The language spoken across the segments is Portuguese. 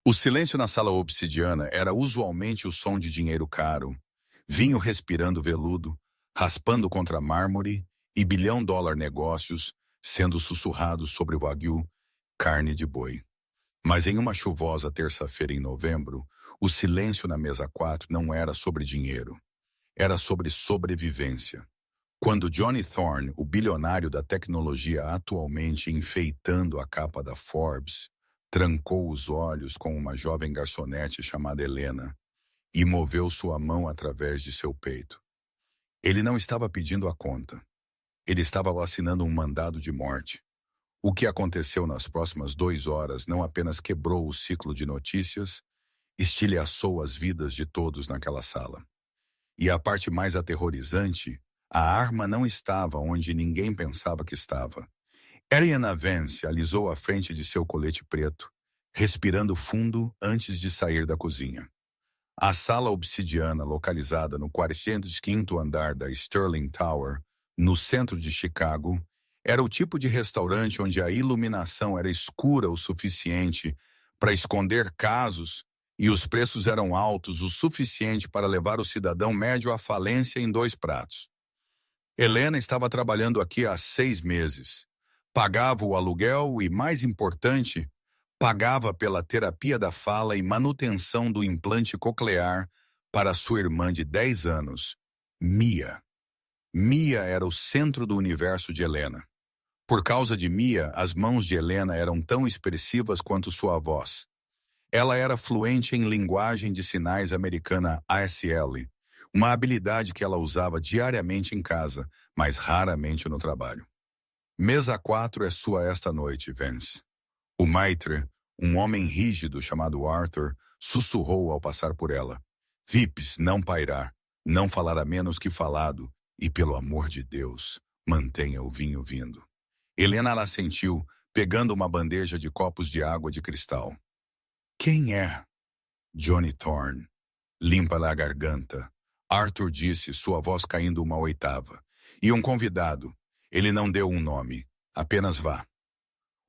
O silêncio na sala obsidiana era usualmente o som de dinheiro caro, vinho respirando veludo, raspando contra mármore e bilhão-dólar negócios sendo sussurrados sobre o wagyu, carne de boi. Mas em uma chuvosa terça-feira em novembro, o silêncio na mesa 4 não era sobre dinheiro, era sobre sobrevivência. Quando Johnny Thorne, o bilionário da tecnologia atualmente enfeitando a capa da Forbes, trancou os olhos com uma jovem garçonete chamada Helena e moveu sua mão através de seu peito. Ele não estava pedindo a conta. Ele estava assinando um mandado de morte. O que aconteceu nas próximas 2 horas não apenas quebrou o ciclo de notícias, estilhaçou as vidas de todos naquela sala. E a parte mais aterrorizante, a arma não estava onde ninguém pensava que estava. Ariana Vance alisou a frente de seu colete preto, respirando fundo antes de sair da cozinha. A sala obsidiana, localizada no 405º andar da Sterling Tower, no centro de Chicago, era o tipo de restaurante onde a iluminação era escura o suficiente para esconder casos e os preços eram altos o suficiente para levar o cidadão médio à falência em 2 pratos. Helena estava trabalhando aqui há 6 meses. Pagava o aluguel e, mais importante, pagava pela terapia da fala e manutenção do implante coclear para sua irmã de 10 anos, Mia. Mia era o centro do universo de Helena. Por causa de Mia, as mãos de Helena eram tão expressivas quanto sua voz. Ela era fluente em linguagem de sinais americana ASL, uma habilidade que ela usava diariamente em casa, mas raramente no trabalho. Mesa 4 é sua esta noite, Vance. O maitre, um homem rígido chamado Arthur, sussurrou ao passar por ela. VIPs, não pairar, não falar a menos que falado, e pelo amor de Deus, mantenha o vinho vindo. Helena assentiu, pegando uma bandeja de copos de água de cristal. Quem é? Johnny Thorne. Limpa-lhe a garganta. Arthur disse, sua voz caindo uma oitava. E um convidado. Ele não deu um nome. Apenas vá.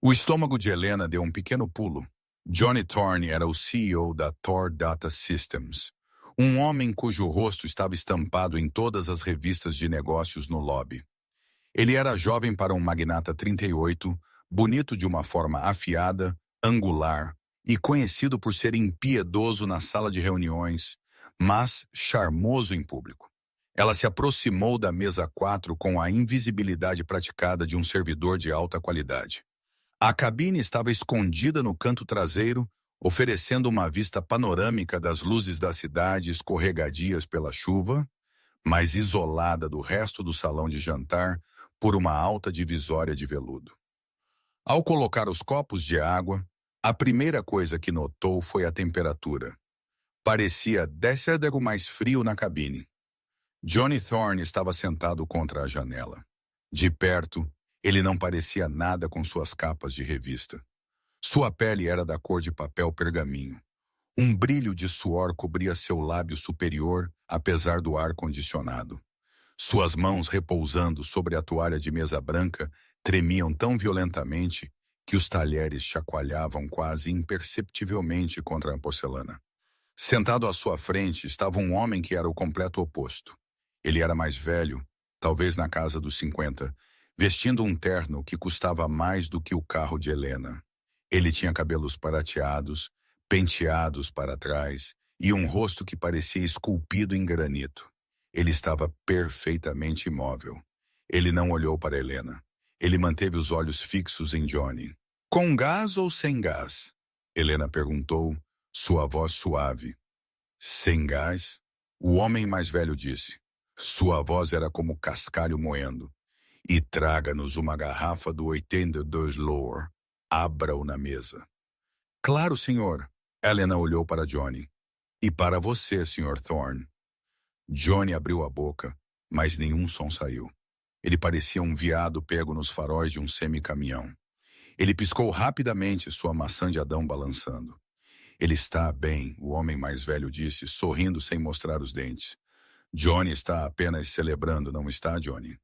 O estômago de Helena deu um pequeno pulo. Johnny Thorne era o CEO da Thor Data Systems, um homem cujo rosto estava estampado em todas as revistas de negócios no lobby. Ele era jovem para um magnata 38, bonito de uma forma afiada, angular e conhecido por ser impiedoso na sala de reuniões, mas charmoso em público. Ela se aproximou da mesa 4 com a invisibilidade praticada de um servidor de alta qualidade. A cabine estava escondida no canto traseiro, oferecendo uma vista panorâmica das luzes da cidade escorregadias pela chuva, mas isolada do resto do salão de jantar por uma alta divisória de veludo. Ao colocar os copos de água, a primeira coisa que notou foi a temperatura. Parecia 10 graus mais frio na cabine. Johnny Thorne estava sentado contra a janela. De perto, ele não parecia nada com suas capas de revista. Sua pele era da cor de papel pergaminho. Um brilho de suor cobria seu lábio superior, apesar do ar-condicionado. Suas mãos repousando sobre a toalha de mesa branca tremiam tão violentamente que os talheres chacoalhavam quase imperceptivelmente contra a porcelana. Sentado à sua frente estava um homem que era o completo oposto. Ele era mais velho, talvez na casa dos 50, vestindo um terno que custava mais do que o carro de Helena. Ele tinha cabelos prateados, penteados para trás e um rosto que parecia esculpido em granito. Ele estava perfeitamente imóvel. Ele não olhou para Helena. Ele manteve os olhos fixos em Johnny. Com gás ou sem gás? Helena perguntou, sua voz suave. Sem gás? O homem mais velho disse. Sua voz era como cascalho moendo. E traga-nos uma garrafa do 82 Lower. Abra-o na mesa. Claro, senhor. Helena olhou para Johnny. E para você, Sr. Thorne. Johnny abriu a boca, mas nenhum som saiu. Ele parecia um veado pego nos faróis de um semi-caminhão. Ele piscou rapidamente, sua maçã de Adão balançando. Ele está bem, o homem mais velho disse, sorrindo sem mostrar os dentes. Johnny está apenas celebrando, não está, Johnny?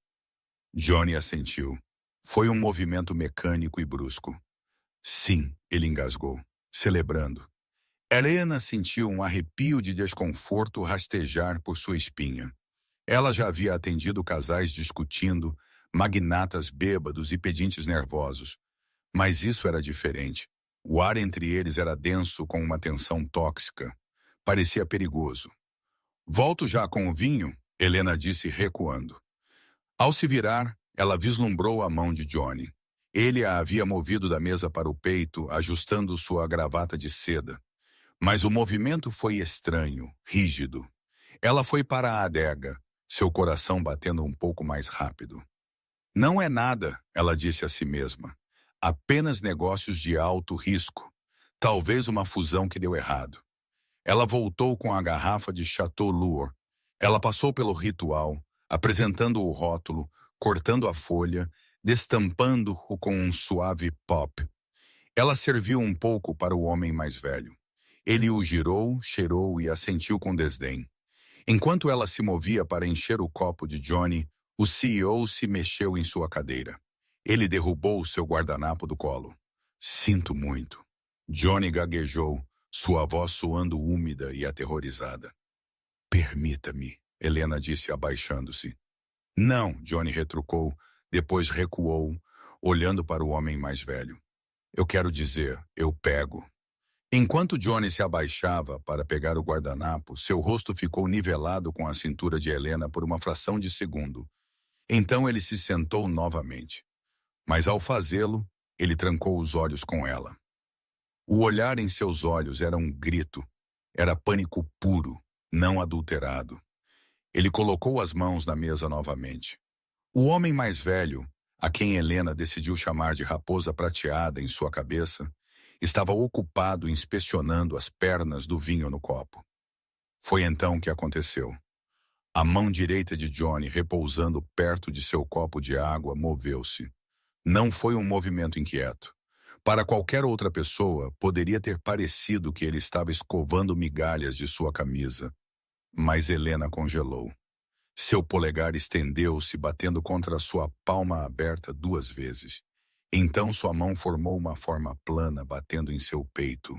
Johnny assentiu. Foi um movimento mecânico e brusco. Sim, ele engasgou. Celebrando. Helena sentiu um arrepio de desconforto rastejar por sua espinha. Ela já havia atendido casais discutindo, magnatas bêbados e pedintes nervosos. Mas isso era diferente. O ar entre eles era denso com uma tensão tóxica. Parecia perigoso. Volto já com o vinho, Helena disse recuando. Ao se virar, ela vislumbrou a mão de Johnny. Ele a havia movido da mesa para o peito, ajustando sua gravata de seda. Mas o movimento foi estranho, rígido. Ela foi para a adega, seu coração batendo um pouco mais rápido. Não é nada, ela disse a si mesma. Apenas negócios de alto risco. Talvez uma fusão que deu errado. Ela voltou com a garrafa de Chateau Lourdes. Ela passou pelo ritual, apresentando o rótulo, cortando a folha, destampando-o com um suave pop. Ela serviu um pouco para o homem mais velho. Ele o girou, cheirou e assentiu com desdém. Enquanto ela se movia para encher o copo de Johnny, o CEO se mexeu em sua cadeira. Ele derrubou seu guardanapo do colo. Sinto muito. Johnny gaguejou, sua voz soando úmida e aterrorizada. Permita-me, Helena disse abaixando-se. Não, Johnny retrucou, depois recuou, olhando para o homem mais velho. Eu quero dizer, eu pego. Enquanto Johnny se abaixava para pegar o guardanapo, seu rosto ficou nivelado com a cintura de Helena por uma fração de segundo. Então ele se sentou novamente. Mas ao fazê-lo, ele trancou os olhos com ela. O olhar em seus olhos era um grito. Era pânico puro, não adulterado. Ele colocou as mãos na mesa novamente. O homem mais velho, a quem Helena decidiu chamar de raposa prateada em sua cabeça, estava ocupado inspecionando as pernas do vinho no copo. Foi então que aconteceu. A mão direita de Johnny, repousando perto de seu copo de água, moveu-se. Não foi um movimento inquieto. Para qualquer outra pessoa, poderia ter parecido que ele estava escovando migalhas de sua camisa. Mas Helena congelou. Seu polegar estendeu-se, batendo contra sua palma aberta 2 vezes. Então sua mão formou uma forma plana, batendo em seu peito.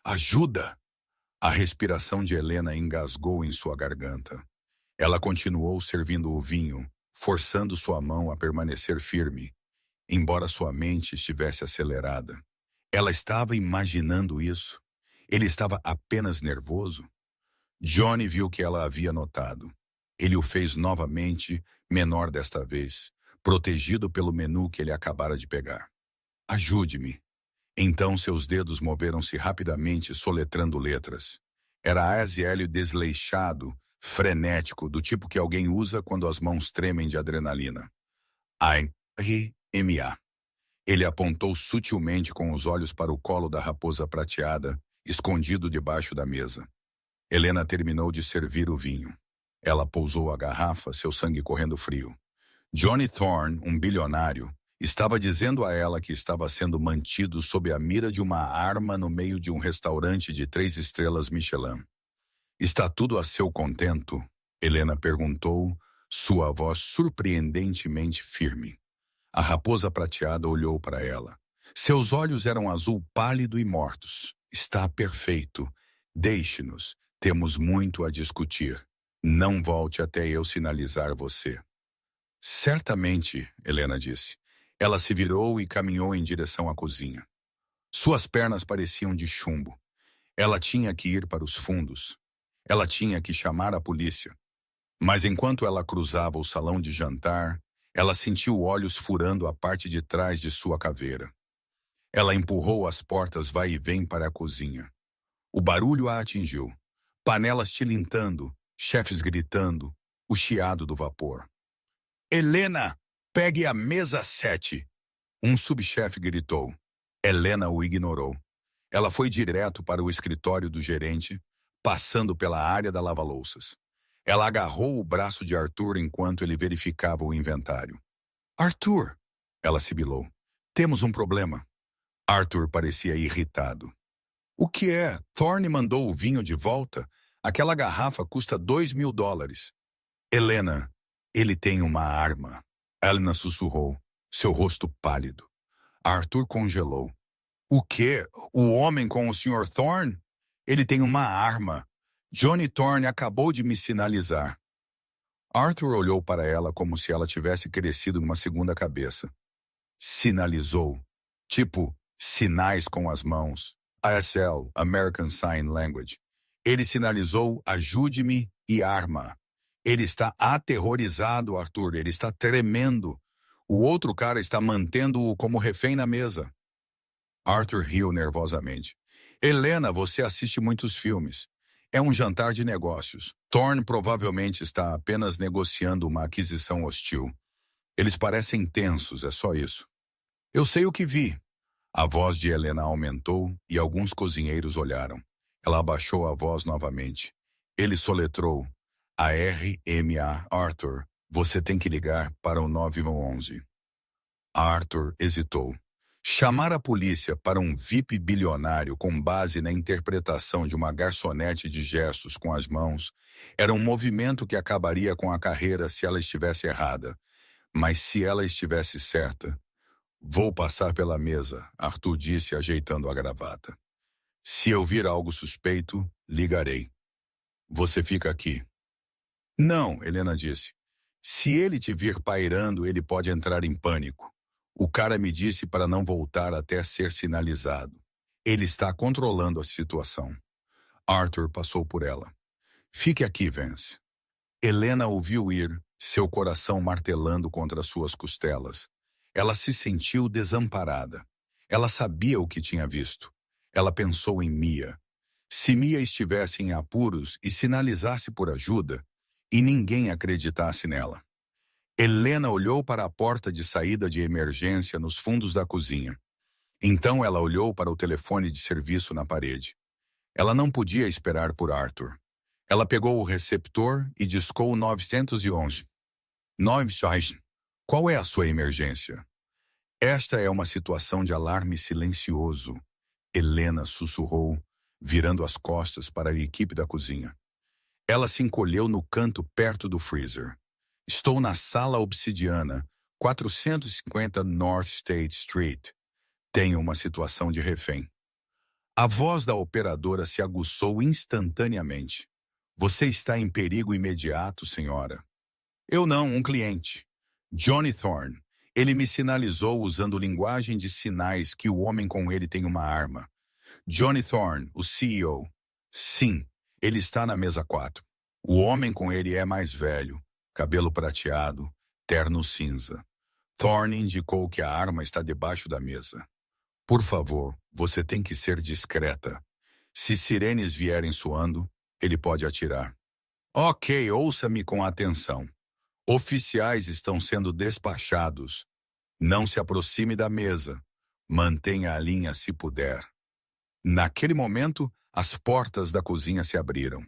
Ajuda! A respiração de Helena engasgou em sua garganta. Ela continuou servindo o vinho, forçando sua mão a permanecer firme, embora sua mente estivesse acelerada. Ela estava imaginando isso. Ele estava apenas nervoso. Johnny viu que ela havia notado. Ele o fez novamente, menor desta vez, protegido pelo menu que ele acabara de pegar. Ajude-me. Então seus dedos moveram-se rapidamente, soletrando letras. Era ASL desleixado, frenético, do tipo que alguém usa quando as mãos tremem de adrenalina. A-R-M-A. Ele apontou sutilmente com os olhos para o colo da raposa prateada, escondido debaixo da mesa. Helena terminou de servir o vinho. Ela pousou a garrafa, seu sangue correndo frio. Johnny Thorne, um bilionário, estava dizendo a ela que estava sendo mantido sob a mira de uma arma no meio de um restaurante de 3 estrelas Michelin. Está tudo a seu contento? Helena perguntou, sua voz surpreendentemente firme. A raposa prateada olhou para ela. Seus olhos eram azul pálido e mortos. Está perfeito. Deixe-nos. Temos muito a discutir. Não volte até eu sinalizar você. Certamente, Helena disse. Ela se virou e caminhou em direção à cozinha. Suas pernas pareciam de chumbo. Ela tinha que ir para os fundos. Ela tinha que chamar a polícia. Mas enquanto ela cruzava o salão de jantar, ela sentiu olhos furando a parte de trás de sua caveira. Ela empurrou as portas vai e vem para a cozinha. O barulho a atingiu. Panelas tilintando, chefes gritando, o chiado do vapor. Helena, pegue a mesa 7. Um subchefe gritou. Helena o ignorou. Ela foi direto para o escritório do gerente, passando pela área da lava-louças. Ela agarrou o braço de Arthur enquanto ele verificava o inventário. Arthur, ela sibilou. Temos um problema. Arthur parecia irritado. O que é? Thorne mandou o vinho de volta? Aquela garrafa custa $2.000. Helena, ele tem uma arma. Helena sussurrou, seu rosto pálido. Arthur congelou. O quê? O homem com o Sr. Thorne? Ele tem uma arma. Johnny Thorne acabou de me sinalizar. Arthur olhou para ela como se ela tivesse crescido numa segunda cabeça. Sinalizou. Tipo, sinais com as mãos. ASL, American Sign Language. Ele sinalizou, ajude-me e arma. Ele está aterrorizado, Arthur. Ele está tremendo. O outro cara está mantendo-o como refém na mesa. Arthur riu nervosamente. Helena, você assiste muitos filmes. É um jantar de negócios. Thorne provavelmente está apenas negociando uma aquisição hostil. Eles parecem tensos, é só isso. Eu sei o que vi. A voz de Helena aumentou e alguns cozinheiros olharam. Ela abaixou a voz novamente. Ele soletrou. ARMA, Arthur, você tem que ligar para o 911. Arthur hesitou. Chamar a polícia para um VIP bilionário com base na interpretação de uma garçonete de gestos com as mãos era um movimento que acabaria com a carreira se ela estivesse errada. Mas se ela estivesse certa... Vou passar pela mesa, Arthur disse ajeitando a gravata. Se eu vir algo suspeito, ligarei. Você fica aqui. Não, Helena disse. Se ele te vir pairando, ele pode entrar em pânico. O cara me disse para não voltar até ser sinalizado. Ele está controlando a situação. Arthur passou por ela. Fique aqui, Vance. Helena ouviu ir, seu coração martelando contra suas costelas. Ela se sentiu desamparada. Ela sabia o que tinha visto. Ela pensou em Mia. Se Mia estivesse em apuros e sinalizasse por ajuda, e ninguém acreditasse nela. Helena olhou para a porta de saída de emergência nos fundos da cozinha. Então ela olhou para o telefone de serviço na parede. Ela não podia esperar por Arthur. Ela pegou o receptor e discou 911. 911. Qual é a sua emergência? Esta é uma situação de alarme silencioso. Helena sussurrou, virando as costas para a equipe da cozinha. Ela se encolheu no canto perto do freezer. Estou na sala obsidiana, 450 North State Street. Tenho uma situação de refém. A voz da operadora se aguçou instantaneamente. Você está em perigo imediato, senhora. Eu não, um cliente. Johnny Thorne. Ele me sinalizou usando linguagem de sinais que o homem com ele tem uma arma. Johnny Thorne, o CEO. Sim, ele está na mesa 4. O homem com ele é mais velho, cabelo prateado, terno cinza. Thorne indicou que a arma está debaixo da mesa. Por favor, você tem que ser discreta. Se sirenes vierem soando, ele pode atirar. Ok, ouça-me com atenção. Oficiais estão sendo despachados. Não se aproxime da mesa. Mantenha a linha se puder. Naquele momento, as portas da cozinha se abriram.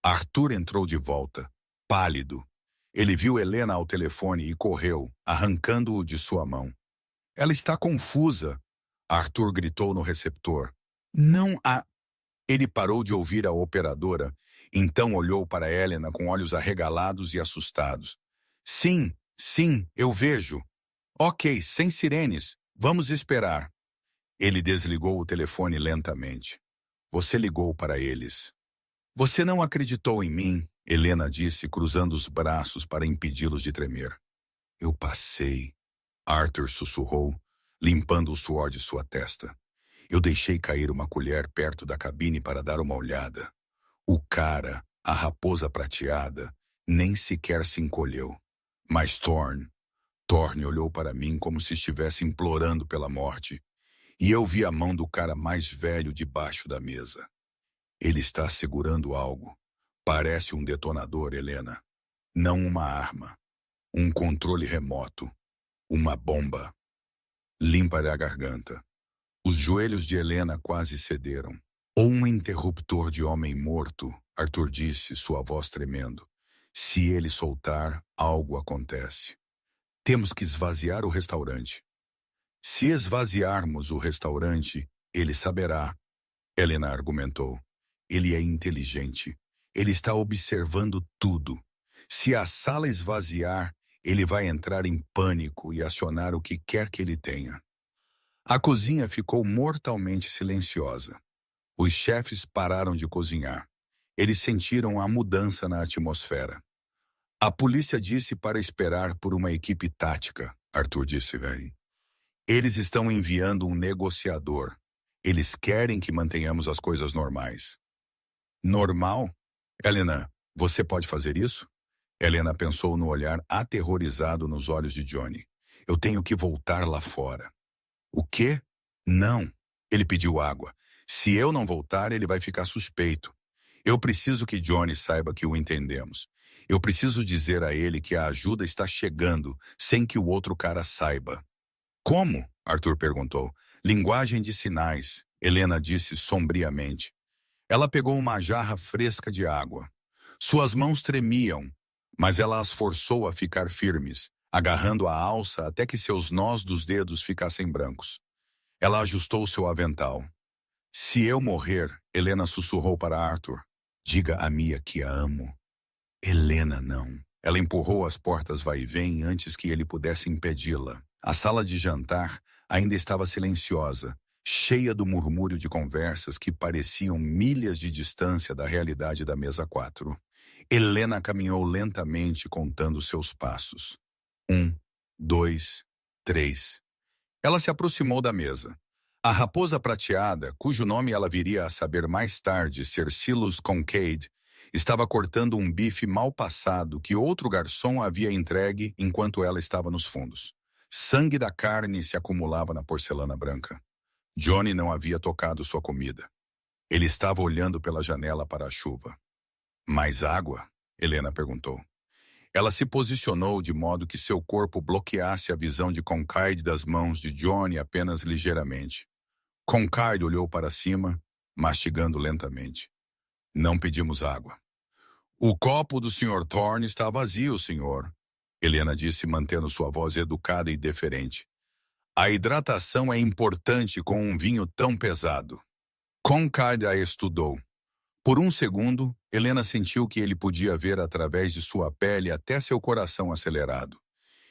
Arthur entrou de volta, pálido. Ele viu Helena ao telefone e correu, arrancando-o de sua mão. Ela está confusa. Arthur gritou no receptor. Não há... Ele parou de ouvir a operadora, então olhou para Helena com olhos arregalados e assustados. Sim, eu vejo. Ok, sem sirenes. Vamos esperar. Ele desligou o telefone lentamente. Você ligou para eles. Você não acreditou em mim, Helena disse, cruzando os braços para impedi-los de tremer. Eu passei. Arthur sussurrou, limpando o suor de sua testa. Eu deixei cair uma colher perto da cabine para dar uma olhada. O cara, a raposa prateada, nem sequer se encolheu. Mas Thorne olhou para mim como se estivesse implorando pela morte, e eu vi a mão do cara mais velho debaixo da mesa. Ele está segurando algo. Parece um detonador, Helena. Não uma arma. Um controle remoto. Uma bomba. Limpa-lhe a garganta. Os joelhos de Helena quase cederam. Ou um interruptor de homem morto, Arthur disse, sua voz tremendo. Se ele soltar, algo acontece. Temos que esvaziar o restaurante. Se esvaziarmos o restaurante, ele saberá, Helena argumentou. Ele é inteligente. Ele está observando tudo. Se a sala esvaziar, ele vai entrar em pânico e acionar o que quer que ele tenha. A cozinha ficou mortalmente silenciosa. Os chefes pararam de cozinhar. Eles sentiram a mudança na atmosfera. A polícia disse para esperar por uma equipe tática, Arthur disse, velho. Eles estão enviando um negociador. Eles querem que mantenhamos as coisas normais. Normal? Helena, você pode fazer isso? Helena pensou no olhar aterrorizado nos olhos de Johnny. Eu tenho que voltar lá fora. O quê? Não. Ele pediu água. Se eu não voltar, ele vai ficar suspeito. Eu preciso que Johnny saiba que o entendemos. Eu preciso dizer a ele que a ajuda está chegando, sem que o outro cara saiba. Como? Arthur perguntou. Linguagem de sinais, Helena disse sombriamente. Ela pegou uma jarra fresca de água. Suas mãos tremiam, mas ela as forçou a ficar firmes, agarrando a alça até que seus nós dos dedos ficassem brancos. Ela ajustou seu avental. Se eu morrer, Helena sussurrou para Arthur. Diga a Mia que a amo. Helena não. Ela empurrou as portas vai e vem antes que ele pudesse impedi-la. A sala de jantar ainda estava silenciosa, cheia do murmúrio de conversas que pareciam milhas de distância da realidade da mesa 4. Helena caminhou lentamente contando seus passos. 1, 2, 3. Ela se aproximou da mesa. A raposa prateada, cujo nome ela viria a saber mais tarde ser Silas Kincaid, estava cortando um bife mal passado que outro garçom havia entregue enquanto ela estava nos fundos. Sangue da carne se acumulava na porcelana branca. Johnny não havia tocado sua comida. Ele estava olhando pela janela para a chuva. Mais água? Helena perguntou. Ela se posicionou de modo que seu corpo bloqueasse a visão de Kincaid das mãos de Johnny apenas ligeiramente. Kincaid olhou para cima, mastigando lentamente. Não pedimos água. O copo do Sr. Thorne está vazio, senhor, Helena disse, mantendo sua voz educada e deferente. A hidratação é importante com um vinho tão pesado. Kincaid a estudou. Por um segundo, Helena sentiu que ele podia ver através de sua pele até seu coração acelerado.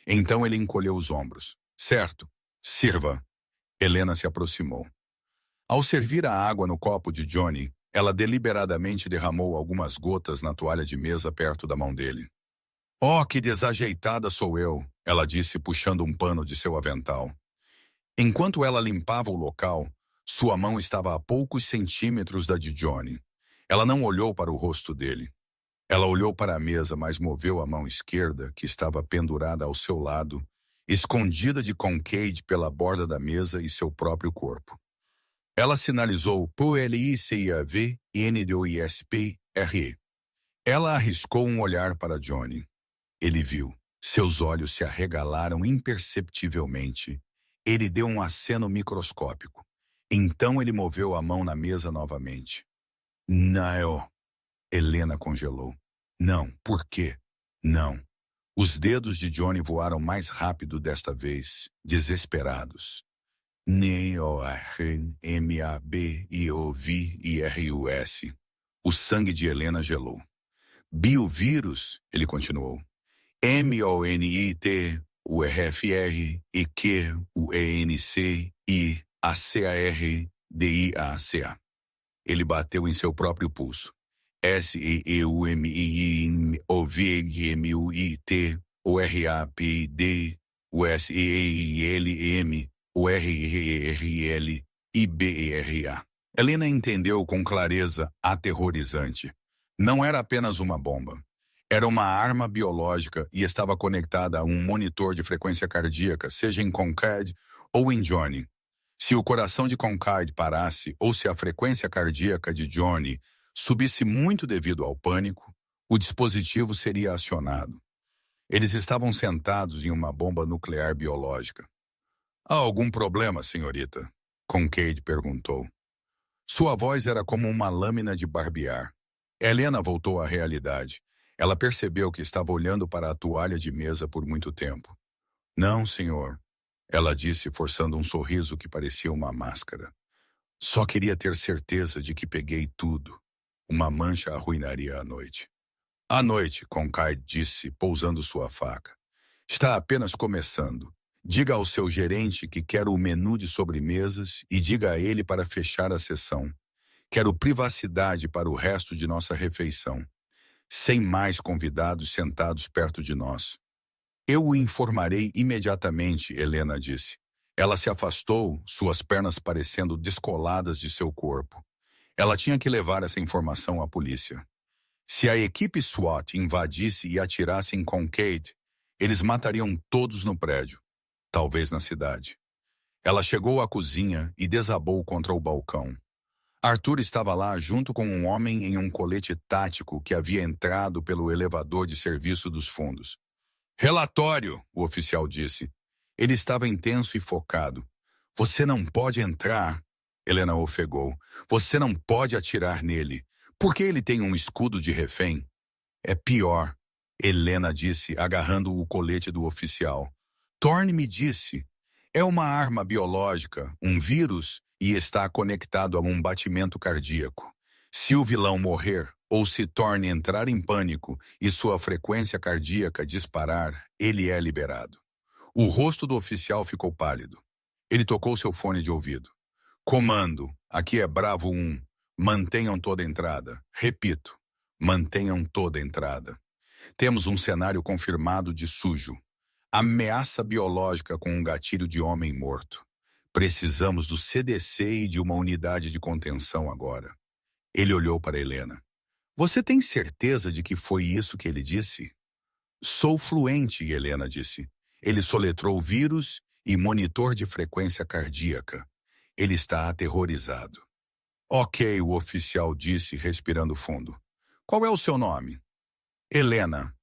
Então ele encolheu os ombros. Certo, sirva. Helena se aproximou. Ao servir a água no copo de Johnny, ela deliberadamente derramou algumas gotas na toalha de mesa perto da mão dele. Oh, que desajeitada sou eu, ela disse puxando um pano de seu avental. Enquanto ela limpava o local, sua mão estava a poucos centímetros da de Johnny. Ela não olhou para o rosto dele. Ela olhou para a mesa, mas moveu a mão esquerda, que estava pendurada ao seu lado, escondida de Kincaid pela borda da mesa e seu próprio corpo. Ela sinalizou PLICAV-NDOISP-RE. Ela arriscou um olhar para Johnny. Ele viu. Seus olhos se arregalaram imperceptivelmente. Ele deu um aceno microscópico. Então ele moveu a mão na mesa novamente. Não. Helena congelou. Não. Por quê? Não. Os dedos de Johnny voaram mais rápido desta vez, desesperados. N-O-R-M-A-B-I-O-V-I-R-U-S. O sangue de Helena gelou. Biovírus, ele continuou. M-O-N-I-T-U-R-F-R-I-A-C-A-R-D-I-A-C-A. Ele bateu em seu próprio pulso. S-E-U-M-I-T-O-R-A-P-D-U-S-E-I-L-M-O-R-R-L-I-B-E-R-A. Helena entendeu com clareza aterrorizante. Não era apenas uma bomba. Era uma arma biológica e estava conectada a um monitor de frequência cardíaca, seja em Kincaid ou em Johnny. Se o coração de Kincaid parasse ou se a frequência cardíaca de Johnny subisse muito devido ao pânico, o dispositivo seria acionado. Eles estavam sentados em uma bomba nuclear biológica. Há algum problema, senhorita? Kincaid perguntou. Sua voz era como uma lâmina de barbear. Helena voltou à realidade. Ela percebeu que estava olhando para a toalha de mesa por muito tempo. Não, senhor, ela disse, forçando um sorriso que parecia uma máscara. Só queria ter certeza de que peguei tudo. Uma mancha arruinaria a noite. À noite, Kincaid disse, pousando sua faca. Está apenas começando. Diga ao seu gerente que quero o menu de sobremesas e diga a ele para fechar a sessão. Quero privacidade para o resto de nossa refeição, sem mais convidados sentados perto de nós. Eu o informarei imediatamente, Helena disse. Ela se afastou, suas pernas parecendo descoladas de seu corpo. Ela tinha que levar essa informação à polícia. Se a equipe SWAT invadisse e atirasse em Concord, eles matariam todos no prédio, talvez na cidade. Ela chegou à cozinha e desabou contra o balcão. Arthur estava lá junto com um homem em um colete tático que havia entrado pelo elevador de serviço dos fundos. Relatório, o oficial disse. Ele estava intenso e focado. Você não pode entrar, Helena ofegou. Você não pode atirar nele. Por que ele tem um escudo de refém? É pior, Helena disse, agarrando o colete do oficial. Thorne me disse. É uma arma biológica, um vírus, e está conectado a um batimento cardíaco. Se o vilão morrer, ou se Thorne entrar em pânico e sua frequência cardíaca disparar, ele é liberado. O rosto do oficial ficou pálido. Ele tocou seu fone de ouvido. Comando, aqui é Bravo 1. Mantenham toda a entrada. Repito, mantenham toda a entrada. Temos um cenário confirmado de sujo. Ameaça biológica com um gatilho de homem morto. Precisamos do CDC e de uma unidade de contenção agora. Ele olhou para Helena. Você tem certeza de que foi isso que ele disse? Sou fluente, Helena disse. Ele soletrou vírus e monitor de frequência cardíaca. Ele está aterrorizado. Ok, o oficial disse, respirando fundo. Qual é o seu nome? Helena.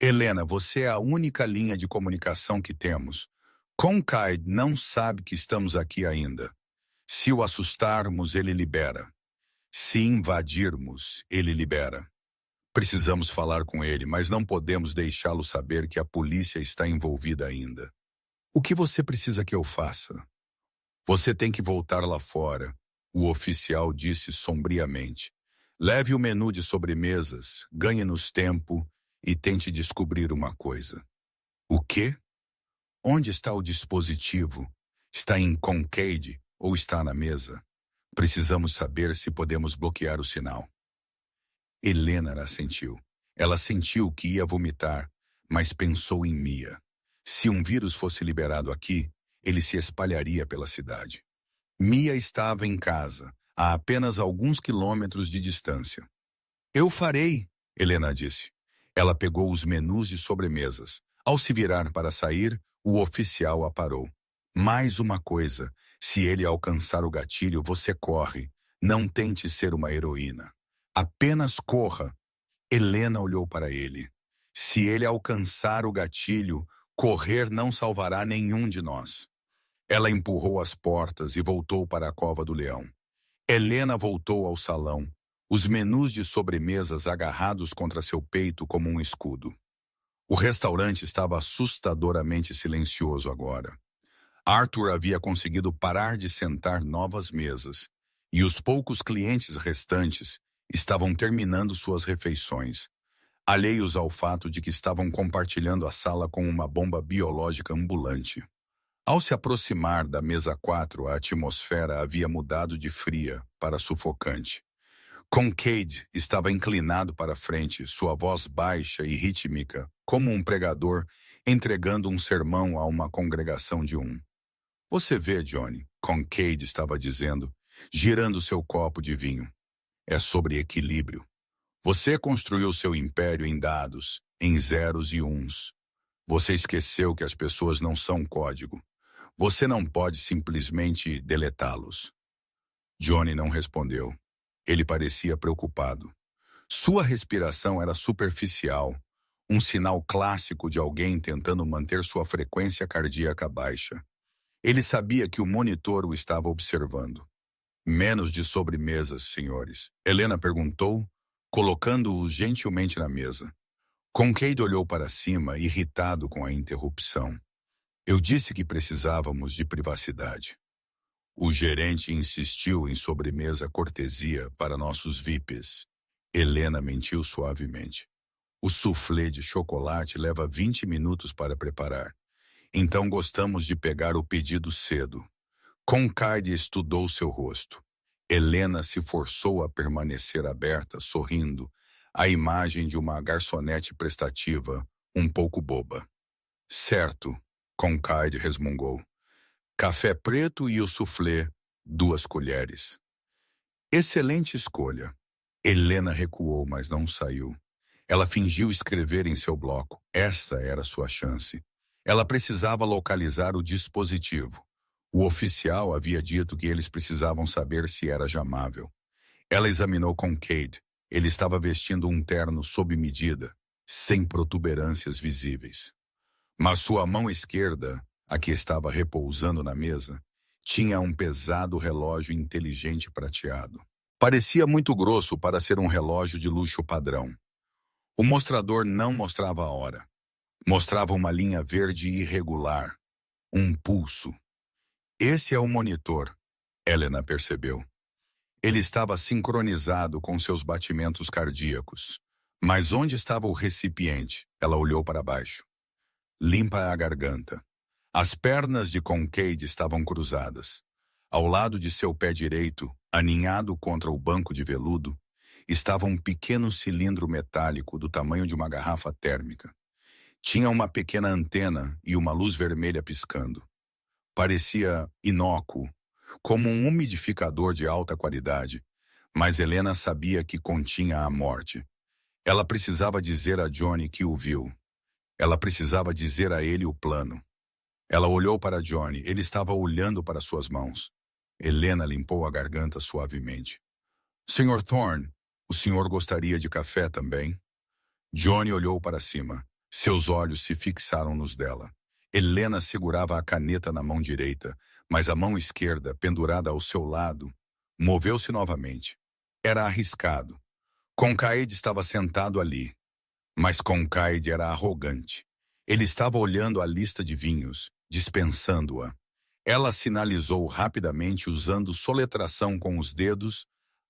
Helena, você é a única linha de comunicação que temos. Concord não sabe que estamos aqui ainda. Se o assustarmos, ele libera. Se invadirmos, ele libera. Precisamos falar com ele, mas não podemos deixá-lo saber que a polícia está envolvida ainda. O que você precisa que eu faça? Você tem que voltar lá fora, o oficial disse sombriamente. Leve o menu de sobremesas, ganhe-nos tempo e tente descobrir uma coisa. O quê? Onde está o dispositivo? Está em Concord ou está na mesa? Precisamos saber se podemos bloquear o sinal. Helena assentiu. Ela sentiu que ia vomitar, mas pensou em Mia. Se um vírus fosse liberado aqui, ele se espalharia pela cidade. Mia estava em casa, a apenas alguns quilômetros de distância. Eu farei, Helena disse. Ela pegou os menus de sobremesas. Ao se virar para sair, o oficial a parou. Mais uma coisa, se ele alcançar o gatilho, você corre. Não tente ser uma heroína. Apenas corra. Helena olhou para ele. Se ele alcançar o gatilho, correr não salvará nenhum de nós. Ela empurrou as portas e voltou para a cova do leão. Helena voltou ao salão, os menus de sobremesas agarrados contra seu peito como um escudo. O restaurante estava assustadoramente silencioso agora. Arthur havia conseguido parar de sentar novas mesas, e os poucos clientes restantes estavam terminando suas refeições, alheios ao fato de que estavam compartilhando a sala com uma bomba biológica ambulante. Ao se aproximar da mesa 4, a atmosfera havia mudado de fria para sufocante. Concord estava inclinado para frente, sua voz baixa e rítmica, como um pregador entregando um sermão a uma congregação de um. Você vê, Johnny, Concord estava dizendo, girando seu copo de vinho. É sobre equilíbrio. Você construiu seu império em dados, em zeros e uns. Você esqueceu que as pessoas não são código. Você não pode simplesmente deletá-los. Johnny não respondeu. Ele parecia preocupado. Sua respiração era superficial, um sinal clássico de alguém tentando manter sua frequência cardíaca baixa. Ele sabia que o monitor o estava observando. Menos de sobremesas, senhores. Helena perguntou, colocando-os gentilmente na mesa. Concord olhou para cima, irritado com a interrupção. Eu disse que precisávamos de privacidade. O gerente insistiu em sobremesa cortesia para nossos VIPs. Helena mentiu suavemente. O soufflé de chocolate leva 20 minutos para preparar. Então gostamos de pegar o pedido cedo. Concord estudou seu rosto. Helena se forçou a permanecer aberta, sorrindo, à imagem de uma garçonete prestativa, um pouco boba. Certo, Concaide resmungou. Café preto e o soufflé, 2 colheres. Excelente escolha. Helena recuou, mas não saiu. Ela fingiu escrever em seu bloco. Essa era sua chance. Ela precisava localizar o dispositivo. O oficial havia dito que eles precisavam saber se era jamável. Ela examinou Concaide. Ele estava vestindo um terno sob medida, sem protuberâncias visíveis. Mas sua mão esquerda, a que estava repousando na mesa, tinha um pesado relógio inteligente prateado. Parecia muito grosso para ser um relógio de luxo padrão. O mostrador não mostrava a hora. Mostrava uma linha verde irregular, um pulso. Esse é o monitor, Helena percebeu. Ele estava sincronizado com seus batimentos cardíacos. Mas onde estava o recipiente? Ela olhou para baixo. Limpa a garganta. As pernas de Concaide estavam cruzadas. Ao lado de seu pé direito, aninhado contra o banco de veludo, estava um pequeno cilindro metálico do tamanho de uma garrafa térmica. Tinha uma pequena antena e uma luz vermelha piscando. Parecia inócuo, como um umidificador de alta qualidade, mas Helena sabia que continha a morte. Ela precisava dizer a Johnny que o viu. Ela precisava dizer a ele o plano. Ela olhou para Johnny. Ele estava olhando para suas mãos. Helena limpou a garganta suavemente. Sr. Thorne, o senhor gostaria de café também? Johnny olhou para cima. Seus olhos se fixaram nos dela. Helena segurava a caneta na mão direita, mas a mão esquerda, pendurada ao seu lado, moveu-se novamente. Era arriscado. Concaide estava sentado ali, mas Concaide era arrogante. Ele estava olhando a lista de vinhos, dispensando-a. Ela sinalizou rapidamente usando soletração com os dedos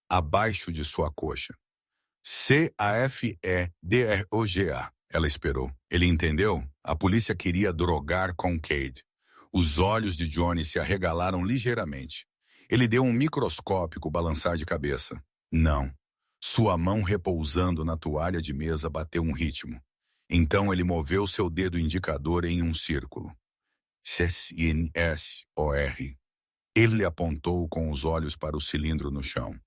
abaixo de sua coxa. C-A-F-E-D-R-O-G-A. Ela esperou. Ele entendeu? A polícia queria drogar Concaide. Os olhos de Johnny se arregalaram ligeiramente. Ele deu um microscópico balançar de cabeça. Não. Sua mão repousando na toalha de mesa bateu um ritmo. Então ele moveu seu dedo indicador em um círculo. C-N-S-O-R. Ele apontou com os olhos para o cilindro no chão.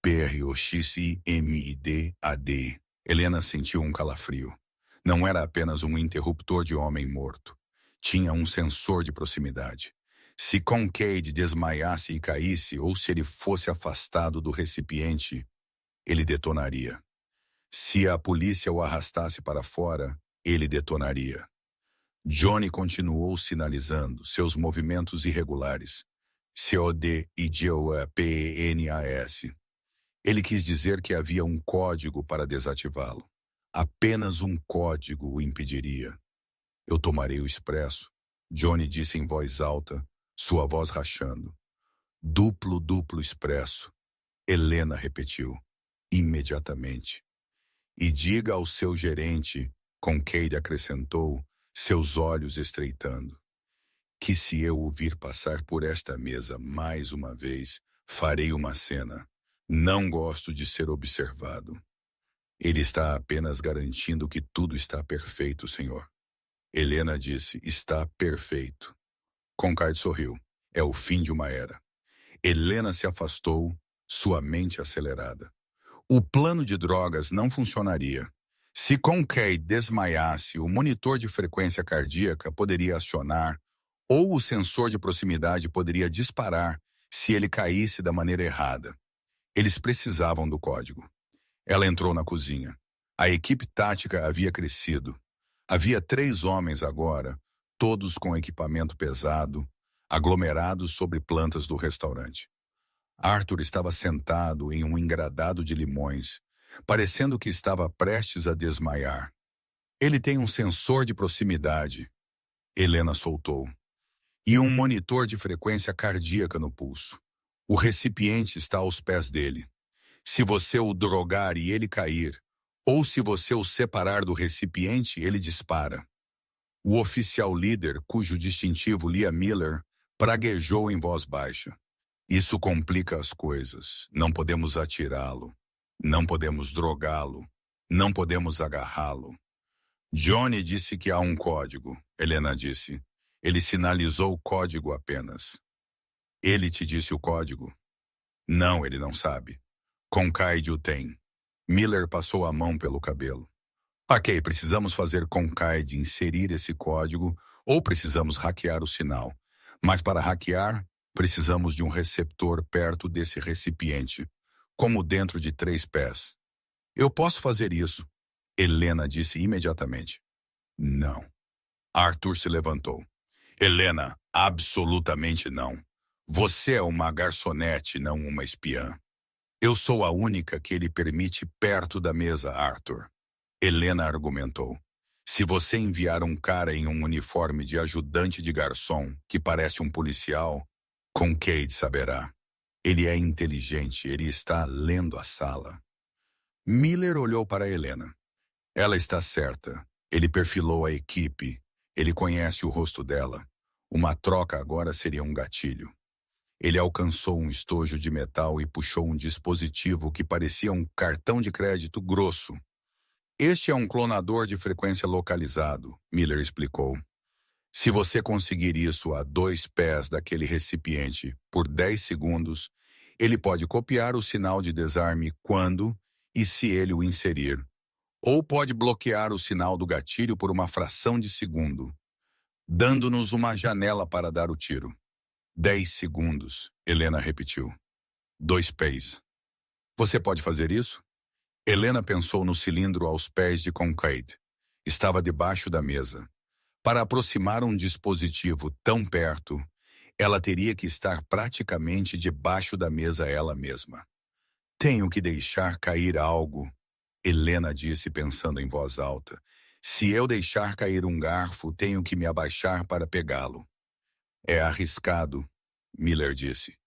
P-R-O-X-I-M-I-D-A-D. Helena sentiu um calafrio. Não era apenas um interruptor de homem morto. Tinha um sensor de proximidade. Se Concaide desmaiasse e caísse, ou se ele fosse afastado do recipiente, ele detonaria. Se a polícia o arrastasse para fora, ele detonaria. Johnny continuou sinalizando, seus movimentos irregulares. C-O-D-I-G-O-P-E-N-A-S. Ele quis dizer que havia um código para desativá-lo. Apenas um código o impediria. Eu tomarei o expresso, Johnny disse em voz alta, sua voz rachando. Duplo, duplo expresso. Helena repetiu, imediatamente. E diga ao seu gerente, Concaide acrescentou, seus olhos estreitando, que se eu o vir passar por esta mesa mais uma vez, farei uma cena. Não gosto de ser observado. Ele está apenas garantindo que tudo está perfeito, senhor. Helena disse, está perfeito. Concaide sorriu. É o fim de uma era. Helena se afastou, sua mente acelerada. O plano de drogas não funcionaria. Se Concaide desmaiasse, o monitor de frequência cardíaca poderia acionar, ou o sensor de proximidade poderia disparar se ele caísse da maneira errada. Eles precisavam do código. Ela entrou na cozinha. A equipe tática havia crescido. Havia 3 homens agora, todos com equipamento pesado, aglomerados sobre plantas do restaurante. Arthur estava sentado em um engradado de limões, parecendo que estava prestes a desmaiar. Ele tem um sensor de proximidade, Helena soltou, e um monitor de frequência cardíaca no pulso. O recipiente está aos pés dele. Se você o drogar e ele cair, ou se você o separar do recipiente, ele dispara. O oficial líder, cujo distintivo Leah Miller, praguejou em voz baixa. Isso complica as coisas. Não podemos atirá-lo. Não podemos drogá-lo. Não podemos agarrá-lo. Johnny disse que há um código, Helena disse. Ele sinalizou o código apenas. Ele te disse o código? Não, ele não sabe. Concaide o tem. Miller passou a mão pelo cabelo. Ok, precisamos fazer Concaide inserir esse código ou precisamos hackear o sinal. Mas para hackear, precisamos de um receptor perto desse recipiente, como dentro de 3 pés. Eu posso fazer isso, Helena disse imediatamente. Não. Arthur se levantou. Helena, absolutamente não. Você é uma garçonete, não uma espiã. Eu sou a única que ele permite perto da mesa, Arthur. Helena argumentou. Se você enviar um cara em um uniforme de ajudante de garçom, que parece um policial, Concaide saberá. Ele é inteligente, ele está lendo a sala. Miller olhou para Helena. Ela está certa. Ele perfilou a equipe. Ele conhece o rosto dela. Uma troca agora seria um gatilho. Ele alcançou um estojo de metal e puxou um dispositivo que parecia um cartão de crédito grosso. Este é um clonador de frequência localizado, Miller explicou. Se você conseguir isso a 2 pés daquele recipiente por 10 segundos, ele pode copiar o sinal de desarme quando e se ele o inserir. Ou pode bloquear o sinal do gatilho por uma fração de segundo, dando-nos uma janela para dar o tiro. 10 segundos, Helena repetiu. 2 pés. Você pode fazer isso? Helena pensou no cilindro aos pés de Concaide. Estava debaixo da mesa. Para aproximar um dispositivo tão perto, ela teria que estar praticamente debaixo da mesa ela mesma. Tenho que deixar cair algo, Helena disse pensando em voz alta. Se eu deixar cair um garfo, tenho que me abaixar para pegá-lo. É arriscado, Miller disse.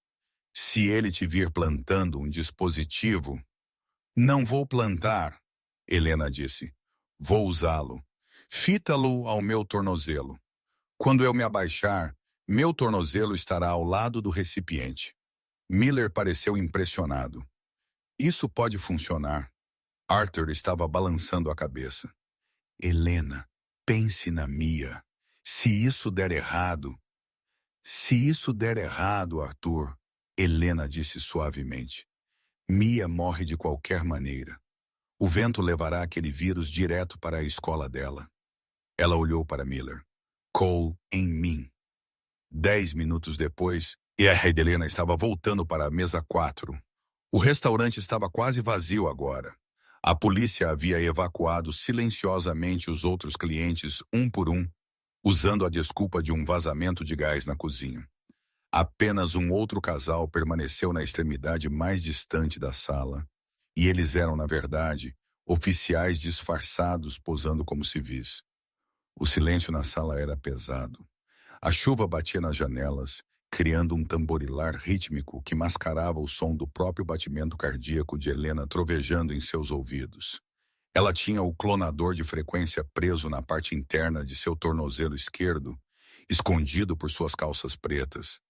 Se ele te vir plantando um dispositivo... Não vou plantar, Helena disse. Vou usá-lo. Fita-lo ao meu tornozelo. Quando eu me abaixar, meu tornozelo estará ao lado do recipiente. Miller pareceu impressionado. Isso pode funcionar. Arthur estava balançando a cabeça. Helena, pense na Mia. Se isso der errado... Se isso der errado, Arthur, Helena disse suavemente. Mia morre de qualquer maneira. O vento levará aquele vírus direto para a escola dela. Ela olhou para Miller. Cole em mim. 10 minutos depois, e a Helena estava voltando para a mesa 4. O restaurante estava quase vazio agora. A polícia havia evacuado silenciosamente os outros clientes um por um, usando a desculpa de um vazamento de gás na cozinha. Apenas um outro casal permaneceu na extremidade mais distante da sala, e eles eram, na verdade, oficiais disfarçados posando como civis. O silêncio na sala era pesado. A chuva batia nas janelas, criando um tamborilar rítmico que mascarava o som do próprio batimento cardíaco de Helena trovejando em seus ouvidos. Ela tinha o clonador de frequência preso na parte interna de seu tornozelo esquerdo, escondido por suas calças pretas.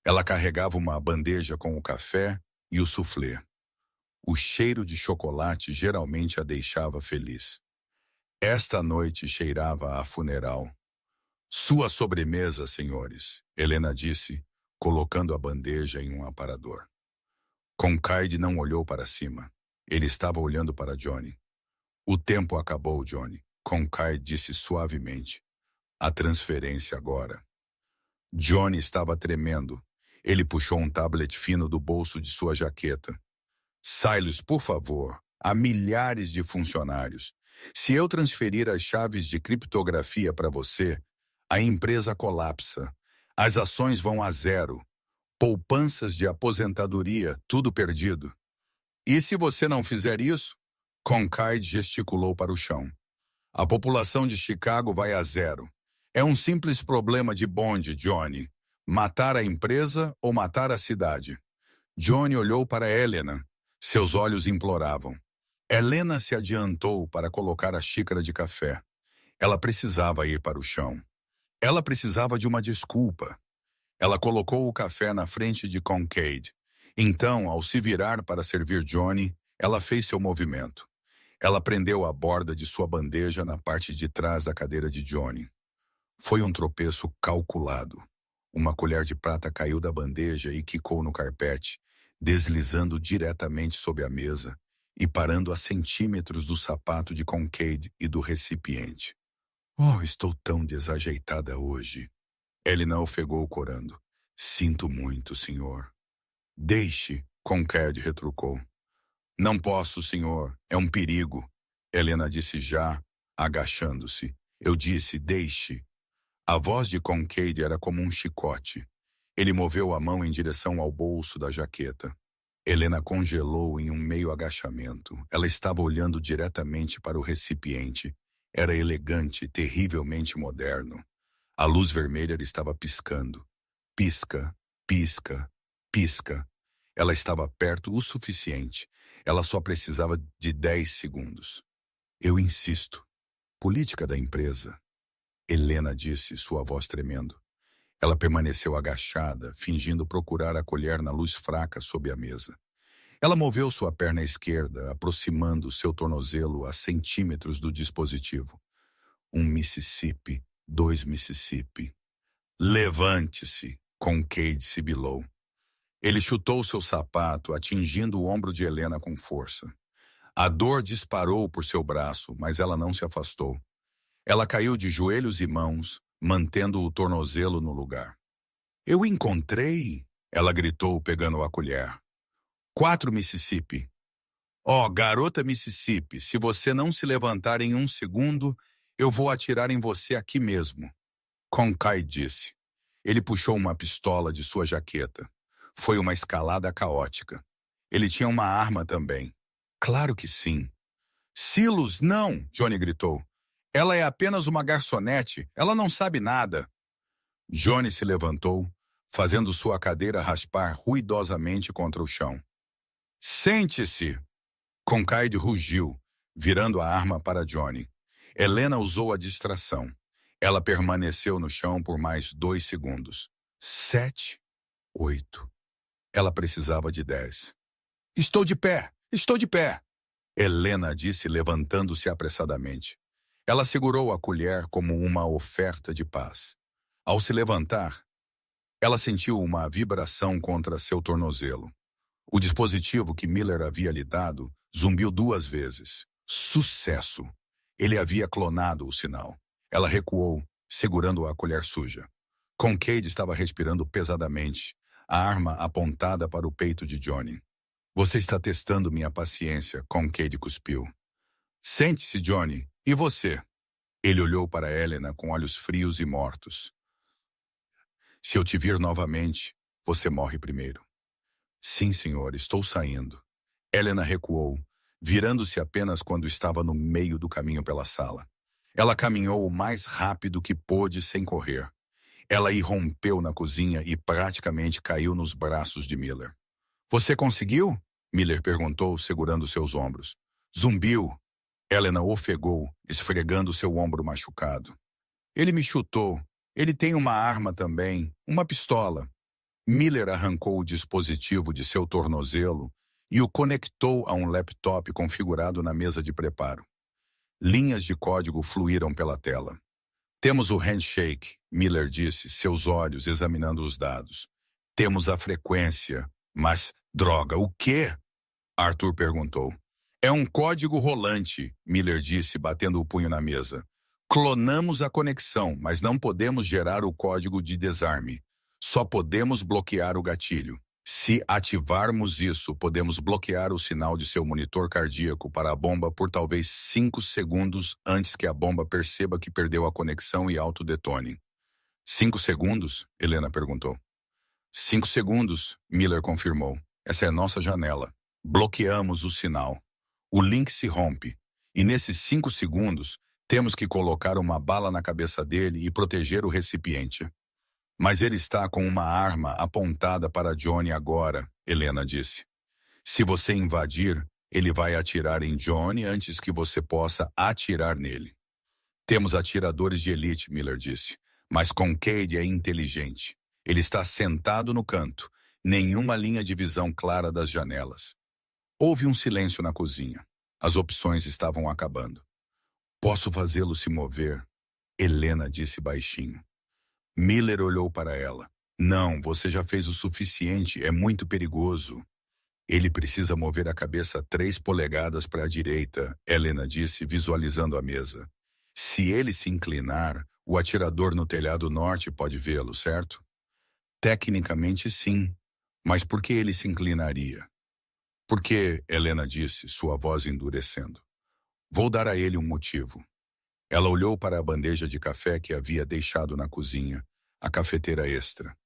Ela carregava uma bandeja com o café e o soufflé. O cheiro de chocolate geralmente a deixava feliz. Esta noite cheirava a funeral. Sua sobremesa, senhores, Helena disse, colocando a bandeja em um aparador. Concaide não olhou para cima. Ele estava olhando para Johnny. O tempo acabou, Johnny, Concaide disse suavemente. A transferência agora. Johnny estava tremendo. Ele puxou um tablet fino do bolso de sua jaqueta. Silas, por favor, há milhares de funcionários. Se eu transferir as chaves de criptografia para você, a empresa colapsa. As ações vão a zero. Poupanças de aposentadoria, tudo perdido. E se você não fizer isso? Concaide gesticulou para o chão. A população de Chicago vai a zero. É um simples problema de bonde, Johnny. Matar a empresa ou matar a cidade? Johnny olhou para Helena. Seus olhos imploravam. Helena se adiantou para colocar a xícara de café. Ela precisava ir para o chão. Ela precisava de uma desculpa. Ela colocou o café na frente de Kincaid. Então, ao se virar para servir Johnny, ela fez seu movimento. Ela prendeu a borda de sua bandeja na parte de trás da cadeira de Johnny. Foi um tropeço calculado. Uma colher de prata caiu da bandeja e quicou no carpete, deslizando diretamente sob a mesa e parando a centímetros do sapato de Kincaid e do recipiente. Oh, estou tão desajeitada hoje. Helena ofegou corando. Sinto muito, senhor. Deixe, Kincaid retrucou. Não posso, senhor. É um perigo. Helena disse já, agachando-se. Eu disse, deixe. A voz de Kincaid era como um chicote. Ele moveu a mão em direção ao bolso da jaqueta. Helena congelou em um meio agachamento. Ela estava olhando diretamente para o recipiente. Era elegante, terrivelmente moderno. A luz vermelha estava piscando. Pisca, pisca, pisca. Ela estava perto o suficiente. Ela só precisava de 10 segundos. Eu insisto. Política da empresa. Helena disse, sua voz tremendo. Ela permaneceu agachada, fingindo procurar a colher na luz fraca sob a mesa. Ela moveu sua perna esquerda, aproximando seu tornozelo a centímetros do dispositivo. 1 Mississippi, 2 Mississippi. Levante-se, Kincaid sibilou. Ele chutou seu sapato, atingindo o ombro de Helena com força. A dor disparou por seu braço, mas ela não se afastou. Ela caiu de joelhos e mãos, mantendo o tornozelo no lugar. Eu encontrei, ela gritou, pegando a colher. 4 Mississippi. Oh, garota Mississippi, se você não se levantar em 1 segundo, eu vou atirar em você aqui mesmo. Kincaid disse. Ele puxou uma pistola de sua jaqueta. Foi uma escalada caótica. Ele tinha uma arma também. Claro que sim. Silos, não, Johnny gritou. Ela é apenas uma garçonete. Ela não sabe nada. Johnny se levantou, fazendo sua cadeira raspar ruidosamente contra o chão. Sente-se! Kincaid rugiu, virando a arma para Johnny. Helena usou a distração. Ela permaneceu no chão por mais 2 segundos. 7, 8. Ela precisava de 10. Estou de pé! Estou de pé! Helena disse, levantando-se apressadamente. Ela segurou a colher como uma oferta de paz. Ao se levantar, ela sentiu uma vibração contra seu tornozelo. O dispositivo que Miller havia lhe dado zumbiu 2 vezes. Sucesso! Ele havia clonado o sinal. Ela recuou, segurando a colher suja. Kincaid estava respirando pesadamente, a arma apontada para o peito de Johnny. Você está testando minha paciência, Kincaid cuspiu. Sente-se, Johnny. E você? Ele olhou para Helena com olhos frios e mortos. Se eu te vir novamente, você morre primeiro. Sim, senhor, estou saindo. Helena recuou, virando-se apenas quando estava no meio do caminho pela sala. Ela caminhou o mais rápido que pôde sem correr. Ela irrompeu na cozinha e praticamente caiu nos braços de Miller. Você conseguiu? Miller perguntou, segurando seus ombros. Zumbiu. Helena ofegou, esfregando seu ombro machucado. Ele me chutou. Ele tem uma arma também, uma pistola. Miller arrancou o dispositivo de seu tornozelo e o conectou a um laptop configurado na mesa de preparo. Linhas de código fluíram pela tela. Temos o handshake, Miller disse, seus olhos examinando os dados. Temos a frequência. Mas, droga, o quê? Arthur perguntou. É um código rolante, Miller disse, batendo o punho na mesa. Clonamos a conexão, mas não podemos gerar o código de desarme. Só podemos bloquear o gatilho. Se ativarmos isso, podemos bloquear o sinal de seu monitor cardíaco para a bomba por talvez 5 segundos antes que a bomba perceba que perdeu a conexão e autodetone. 5 segundos? Helena perguntou. 5 segundos, Miller confirmou. Essa é a nossa janela. Bloqueamos o sinal. O link se rompe. E nesses 5 segundos, temos que colocar uma bala na cabeça dele e proteger o recipiente. Mas ele está com uma arma apontada para Johnny agora, Helena disse. Se você invadir, ele vai atirar em Johnny antes que você possa atirar nele. Temos atiradores de elite, Miller disse. Mas Kincaid é inteligente. Ele está sentado no canto, nenhuma linha de visão clara das janelas. Houve um silêncio na cozinha. As opções estavam acabando. Posso fazê-lo se mover? Helena disse baixinho. Miller olhou para ela. Não, você já fez o suficiente, é muito perigoso. Ele precisa mover a cabeça 3 polegadas para a direita, Helena disse, visualizando a mesa. Se ele se inclinar, o atirador no telhado norte pode vê-lo, certo? Tecnicamente sim, mas por que ele se inclinaria? Porque, Helena disse, sua voz endurecendo. Vou dar a ele um motivo. Ela olhou para a bandeja de café que havia deixado na cozinha, a cafeteira extra.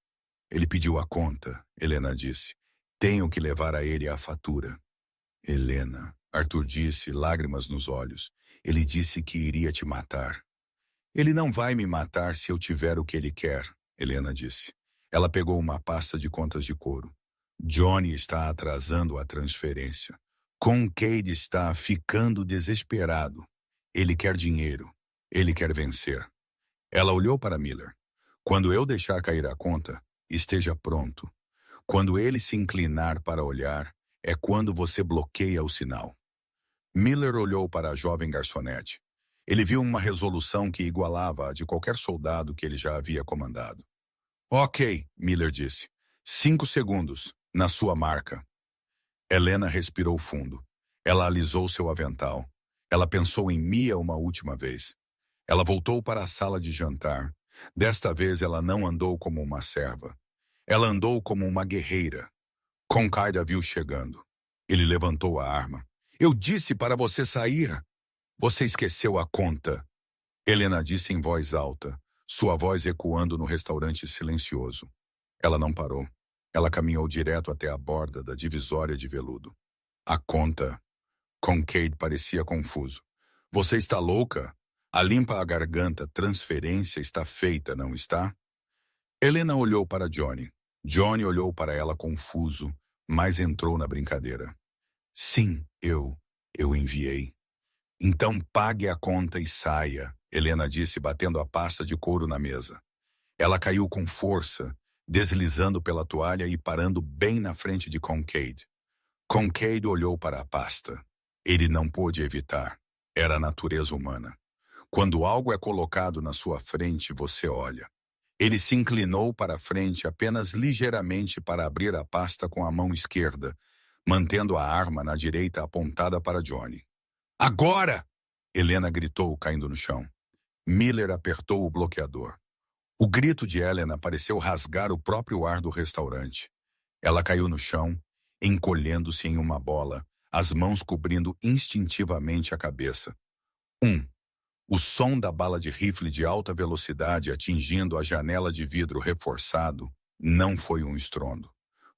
Ele pediu a conta, Helena disse. Tenho que levar a ele a fatura. Helena, Arthur disse, lágrimas nos olhos. Ele disse que iria te matar. Ele não vai me matar se eu tiver o que ele quer, Helena disse. Ela pegou uma pasta de contas de couro. Johnny está atrasando a transferência. Kincaid está ficando desesperado. Ele quer dinheiro. Ele quer vencer. Ela olhou para Miller. Quando eu deixar cair a conta, esteja pronto. Quando ele se inclinar para olhar, é quando você bloqueia o sinal. Miller olhou para a jovem garçonete. Ele viu uma resolução que igualava a de qualquer soldado que ele já havia comandado. Ok, Miller disse. 5 segundos, na sua marca. Helena respirou fundo. Ela alisou seu avental. Ela pensou em Mia uma última vez. Ela voltou para a sala de jantar. Desta vez ela não andou como uma serva. Ela andou como uma guerreira. Kincaid a viu chegando. Ele levantou a arma. Eu disse para você sair. Você esqueceu a conta. Helena disse em voz alta, sua voz ecoando no restaurante silencioso. Ela não parou. Ela caminhou direto até a borda da divisória de veludo. A conta. Kincaid parecia confuso. Você está louca? A limpa a garganta, transferência está feita, não está? Helena olhou para Johnny. Johnny olhou para ela confuso, mas entrou na brincadeira. Sim, eu enviei. Então pague a conta e saia, Helena disse, batendo a pasta de couro na mesa. Ela caiu com força, deslizando pela toalha e parando bem na frente de Kincaid. Kincaid olhou para a pasta. Ele não pôde evitar. Era a natureza humana. Quando algo é colocado na sua frente, você olha. Ele se inclinou para a frente apenas ligeiramente para abrir a pasta com a mão esquerda, mantendo a arma na direita apontada para Johnny. Agora! Helena gritou, caindo no chão. Miller apertou o bloqueador. O grito de Helena pareceu rasgar o próprio ar do restaurante. Ela caiu no chão, encolhendo-se em uma bola, as mãos cobrindo instintivamente a cabeça. O som da bala de rifle de alta velocidade atingindo a janela de vidro reforçado não foi um estrondo.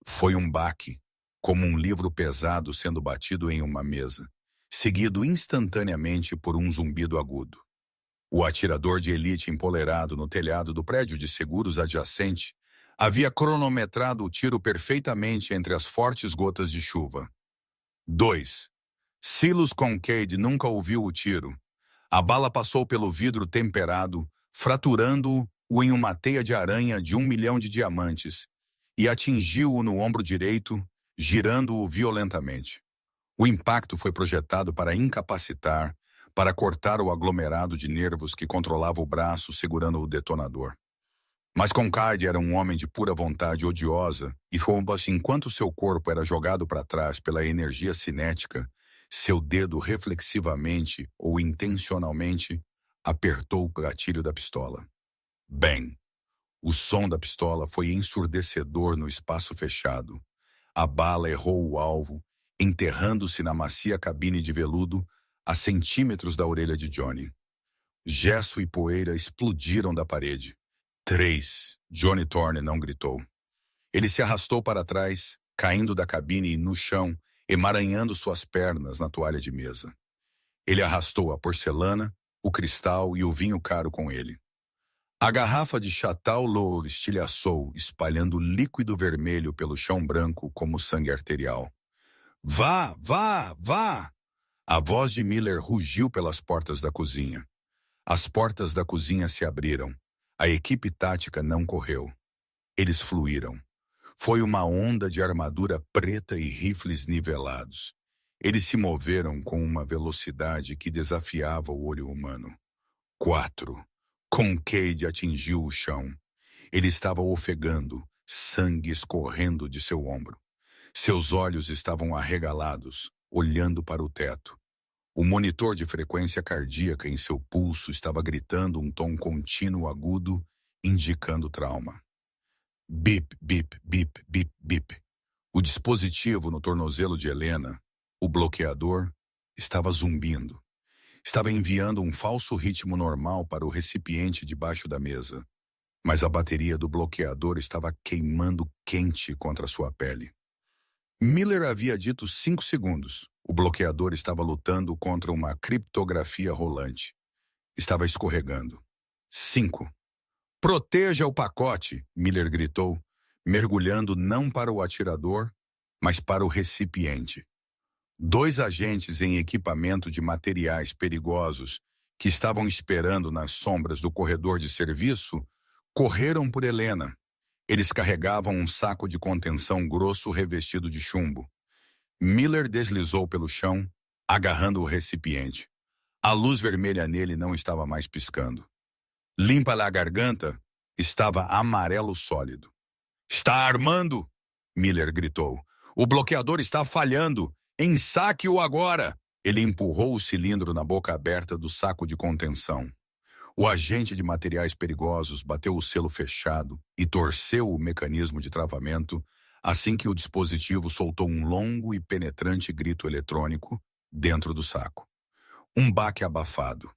Foi um baque, como um livro pesado sendo batido em uma mesa, seguido instantaneamente por um zumbido agudo. O atirador de elite empoleirado no telhado do prédio de seguros adjacente havia cronometrado o tiro perfeitamente entre as fortes gotas de chuva. 2. Silas Kincaid nunca ouviu o tiro. A bala passou pelo vidro temperado, fraturando-o em uma teia de aranha de 1 milhão de diamantes, e atingiu-o no ombro direito, girando-o violentamente. O impacto foi projetado para incapacitar, para cortar o aglomerado de nervos que controlava o braço segurando o detonador. Mas Kincaid era um homem de pura vontade odiosa e, enquanto seu corpo era jogado para trás pela energia cinética, seu dedo reflexivamente ou intencionalmente apertou o gatilho da pistola. Bang! O som da pistola foi ensurdecedor no espaço fechado. A bala errou o alvo, enterrando-se na macia cabine de veludo a centímetros da orelha de Johnny. Gesso e poeira explodiram da parede. 3. Johnny Thorne não gritou. Ele se arrastou para trás, caindo da cabine no chão, emaranhando suas pernas na toalha de mesa. Ele arrastou a porcelana, o cristal e o vinho caro com ele. A garrafa de Chateau Lourdes estilhaçou, espalhando líquido vermelho pelo chão branco como sangue arterial. Vá, vá, vá! A voz de Miller rugiu pelas portas da cozinha. As portas da cozinha se abriram. A equipe tática não correu. Eles fluíram. Foi uma onda de armadura preta e rifles nivelados. Eles se moveram com uma velocidade que desafiava o olho humano. 4. Kincaid atingiu o chão. Ele estava ofegando, sangue escorrendo de seu ombro. Seus olhos estavam arregalados, olhando para o teto. O monitor de frequência cardíaca em seu pulso estava gritando um tom contínuo agudo, indicando trauma. Bip, bip, bip, bip, bip. O dispositivo no tornozelo de Helena, o bloqueador, estava zumbindo. Estava enviando um falso ritmo normal para o recipiente debaixo da mesa. Mas a bateria do bloqueador estava queimando quente contra sua pele. Miller havia dito 5 segundos. O bloqueador estava lutando contra uma criptografia rolante. Estava escorregando. 5. Proteja o pacote, Miller gritou, mergulhando não para o atirador, mas para o recipiente. 2 agentes em equipamento de materiais perigosos que estavam esperando nas sombras do corredor de serviço correram por Helena. Eles carregavam um saco de contenção grosso revestido de chumbo. Miller deslizou pelo chão, agarrando o recipiente. A luz vermelha nele não estava mais piscando. Limpa-lhe a garganta, estava amarelo sólido. Está armando! Miller gritou. O bloqueador está falhando! Ensaque-o agora! Ele empurrou o cilindro na boca aberta do saco de contenção. O agente de materiais perigosos bateu o selo fechado e torceu o mecanismo de travamento assim que o dispositivo soltou um longo e penetrante grito eletrônico dentro do saco. Um baque abafado.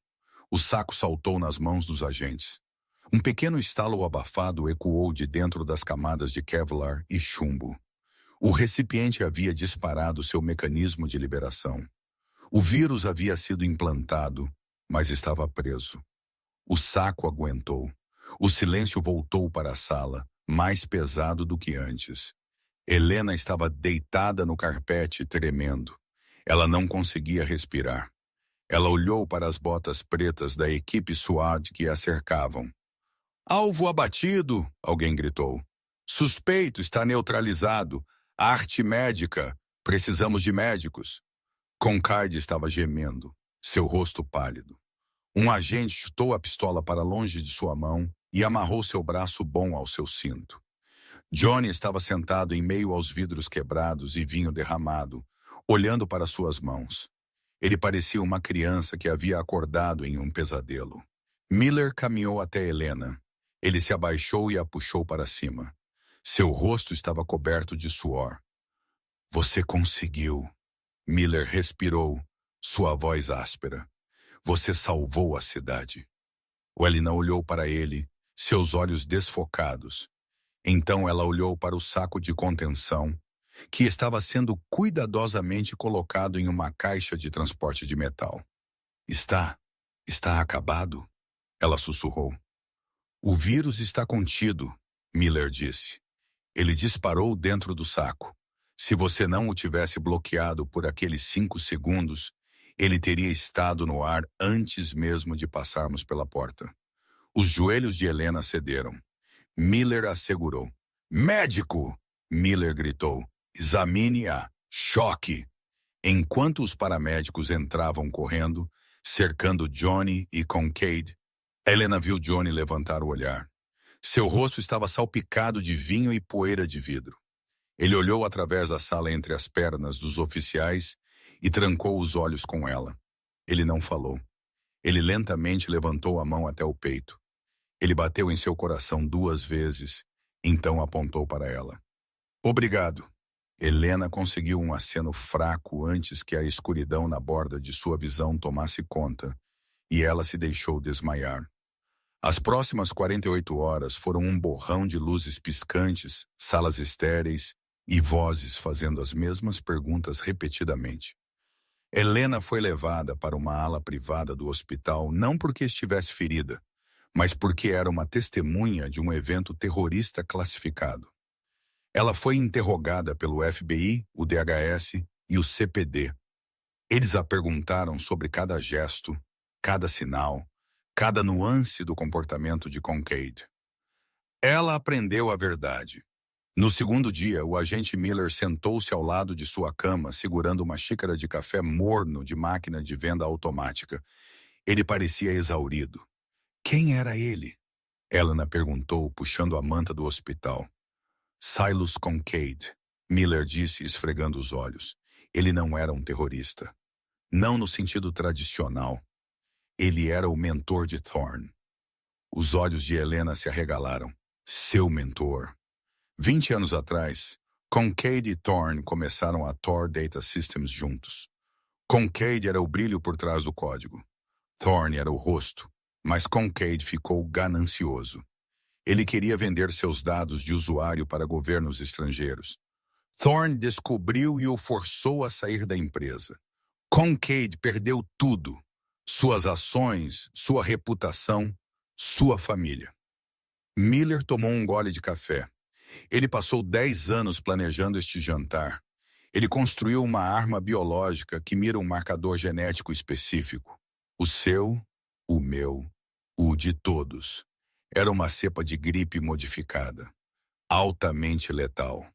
O saco saltou nas mãos dos agentes. Um pequeno estalo abafado ecoou de dentro das camadas de Kevlar e chumbo. O recipiente havia disparado seu mecanismo de liberação. O vírus havia sido implantado, mas estava preso. O saco aguentou. O silêncio voltou para a sala, mais pesado do que antes. Helena estava deitada no carpete, tremendo. Ela não conseguia respirar. Ela olhou para as botas pretas da equipe SWAT que a cercavam. Alvo abatido, alguém gritou. Suspeito está neutralizado. Arte médica. Precisamos de médicos. Kincaid estava gemendo, seu rosto pálido. Um agente chutou a pistola para longe de sua mão e amarrou seu braço bom ao seu cinto. Johnny estava sentado em meio aos vidros quebrados e vinho derramado, olhando para suas mãos. Ele parecia uma criança que havia acordado em um pesadelo. Miller caminhou até Helena. Ele se abaixou e a puxou para cima. Seu rosto estava coberto de suor. Você conseguiu. Miller respirou, sua voz áspera. Você salvou a cidade. Helena olhou para ele, seus olhos desfocados. Então ela olhou para o saco de contenção, que estava sendo cuidadosamente colocado em uma caixa de transporte de metal. Está acabado? Ela sussurrou. O vírus está contido, Miller disse. Ele disparou dentro do saco. Se você não o tivesse bloqueado por aqueles 5 segundos, ele teria estado no ar antes mesmo de passarmos pela porta. Os joelhos de Helena cederam. Miller assegurou. Médico! Miller gritou. Examine-a. Choque! Enquanto os paramédicos entravam correndo, cercando Johnny e Kincaid, Helena viu Johnny levantar o olhar. Seu rosto estava salpicado de vinho e poeira de vidro. Ele olhou através da sala entre as pernas dos oficiais e trancou os olhos com ela. Ele não falou. Ele lentamente levantou a mão até o peito. Ele bateu em seu coração 2 vezes, então apontou para ela. Obrigado. Helena conseguiu um aceno fraco antes que a escuridão na borda de sua visão tomasse conta, e ela se deixou desmaiar. As próximas 48 horas foram um borrão de luzes piscantes, salas estéreis e vozes fazendo as mesmas perguntas repetidamente. Helena foi levada para uma ala privada do hospital não porque estivesse ferida, mas porque era uma testemunha de um evento terrorista classificado. Ela foi interrogada pelo FBI, o DHS e o CPD. Eles a perguntaram sobre cada gesto, cada sinal, cada nuance do comportamento de Kincaid. Ela aprendeu a verdade. No segundo dia, o agente Miller sentou-se ao lado de sua cama, segurando uma xícara de café morno de máquina de venda automática. Ele parecia exaurido. Quem era ele? Helena perguntou, puxando a manta do hospital. Silas Kincaid, Miller disse, esfregando os olhos. Ele não era um terrorista. Não no sentido tradicional. Ele era o mentor de Thorne. Os olhos de Helena se arregalaram. Seu mentor. 20 anos atrás, Kincaid e Thorne começaram a Tor Data Systems juntos. Kincaid era o brilho por trás do código. Thorne era o rosto, mas Kincaid ficou ganancioso. Ele queria vender seus dados de usuário para governos estrangeiros. Thorne descobriu e o forçou a sair da empresa. Kincaid perdeu tudo: suas ações, sua reputação, sua família. Miller tomou um gole de café. Ele passou 10 anos planejando este jantar. Ele construiu uma arma biológica que mira um marcador genético específico. O seu, o meu, o de todos. Era uma cepa de gripe modificada, altamente letal.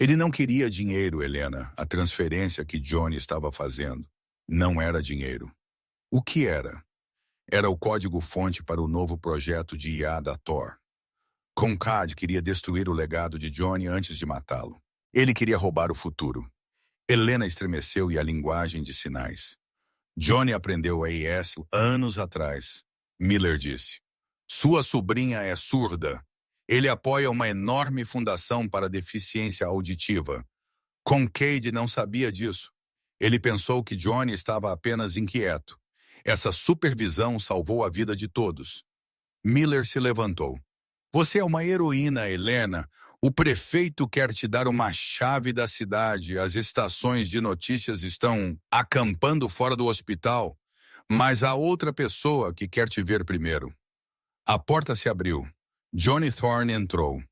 Ele não queria dinheiro, Helena. A transferência que Johnny estava fazendo não era dinheiro. O que era? Era o código-fonte para o novo projeto de IA da Tor. Kincaid queria destruir o legado de Johnny antes de matá-lo. Ele queria roubar o futuro. Helena estremeceu e a linguagem de sinais. Johnny aprendeu a AES anos atrás. Miller disse. Sua sobrinha é surda. Ele apoia uma enorme fundação para deficiência auditiva. Kincaid não sabia disso. Ele pensou que Johnny estava apenas inquieto. Essa supervisão salvou a vida de todos. Miller se levantou. Você é uma heroína, Helena. O prefeito quer te dar uma chave da cidade. As estações de notícias estão acampando fora do hospital. Mas há outra pessoa que quer te ver primeiro. A porta se abriu. Johnny Thorne entrou.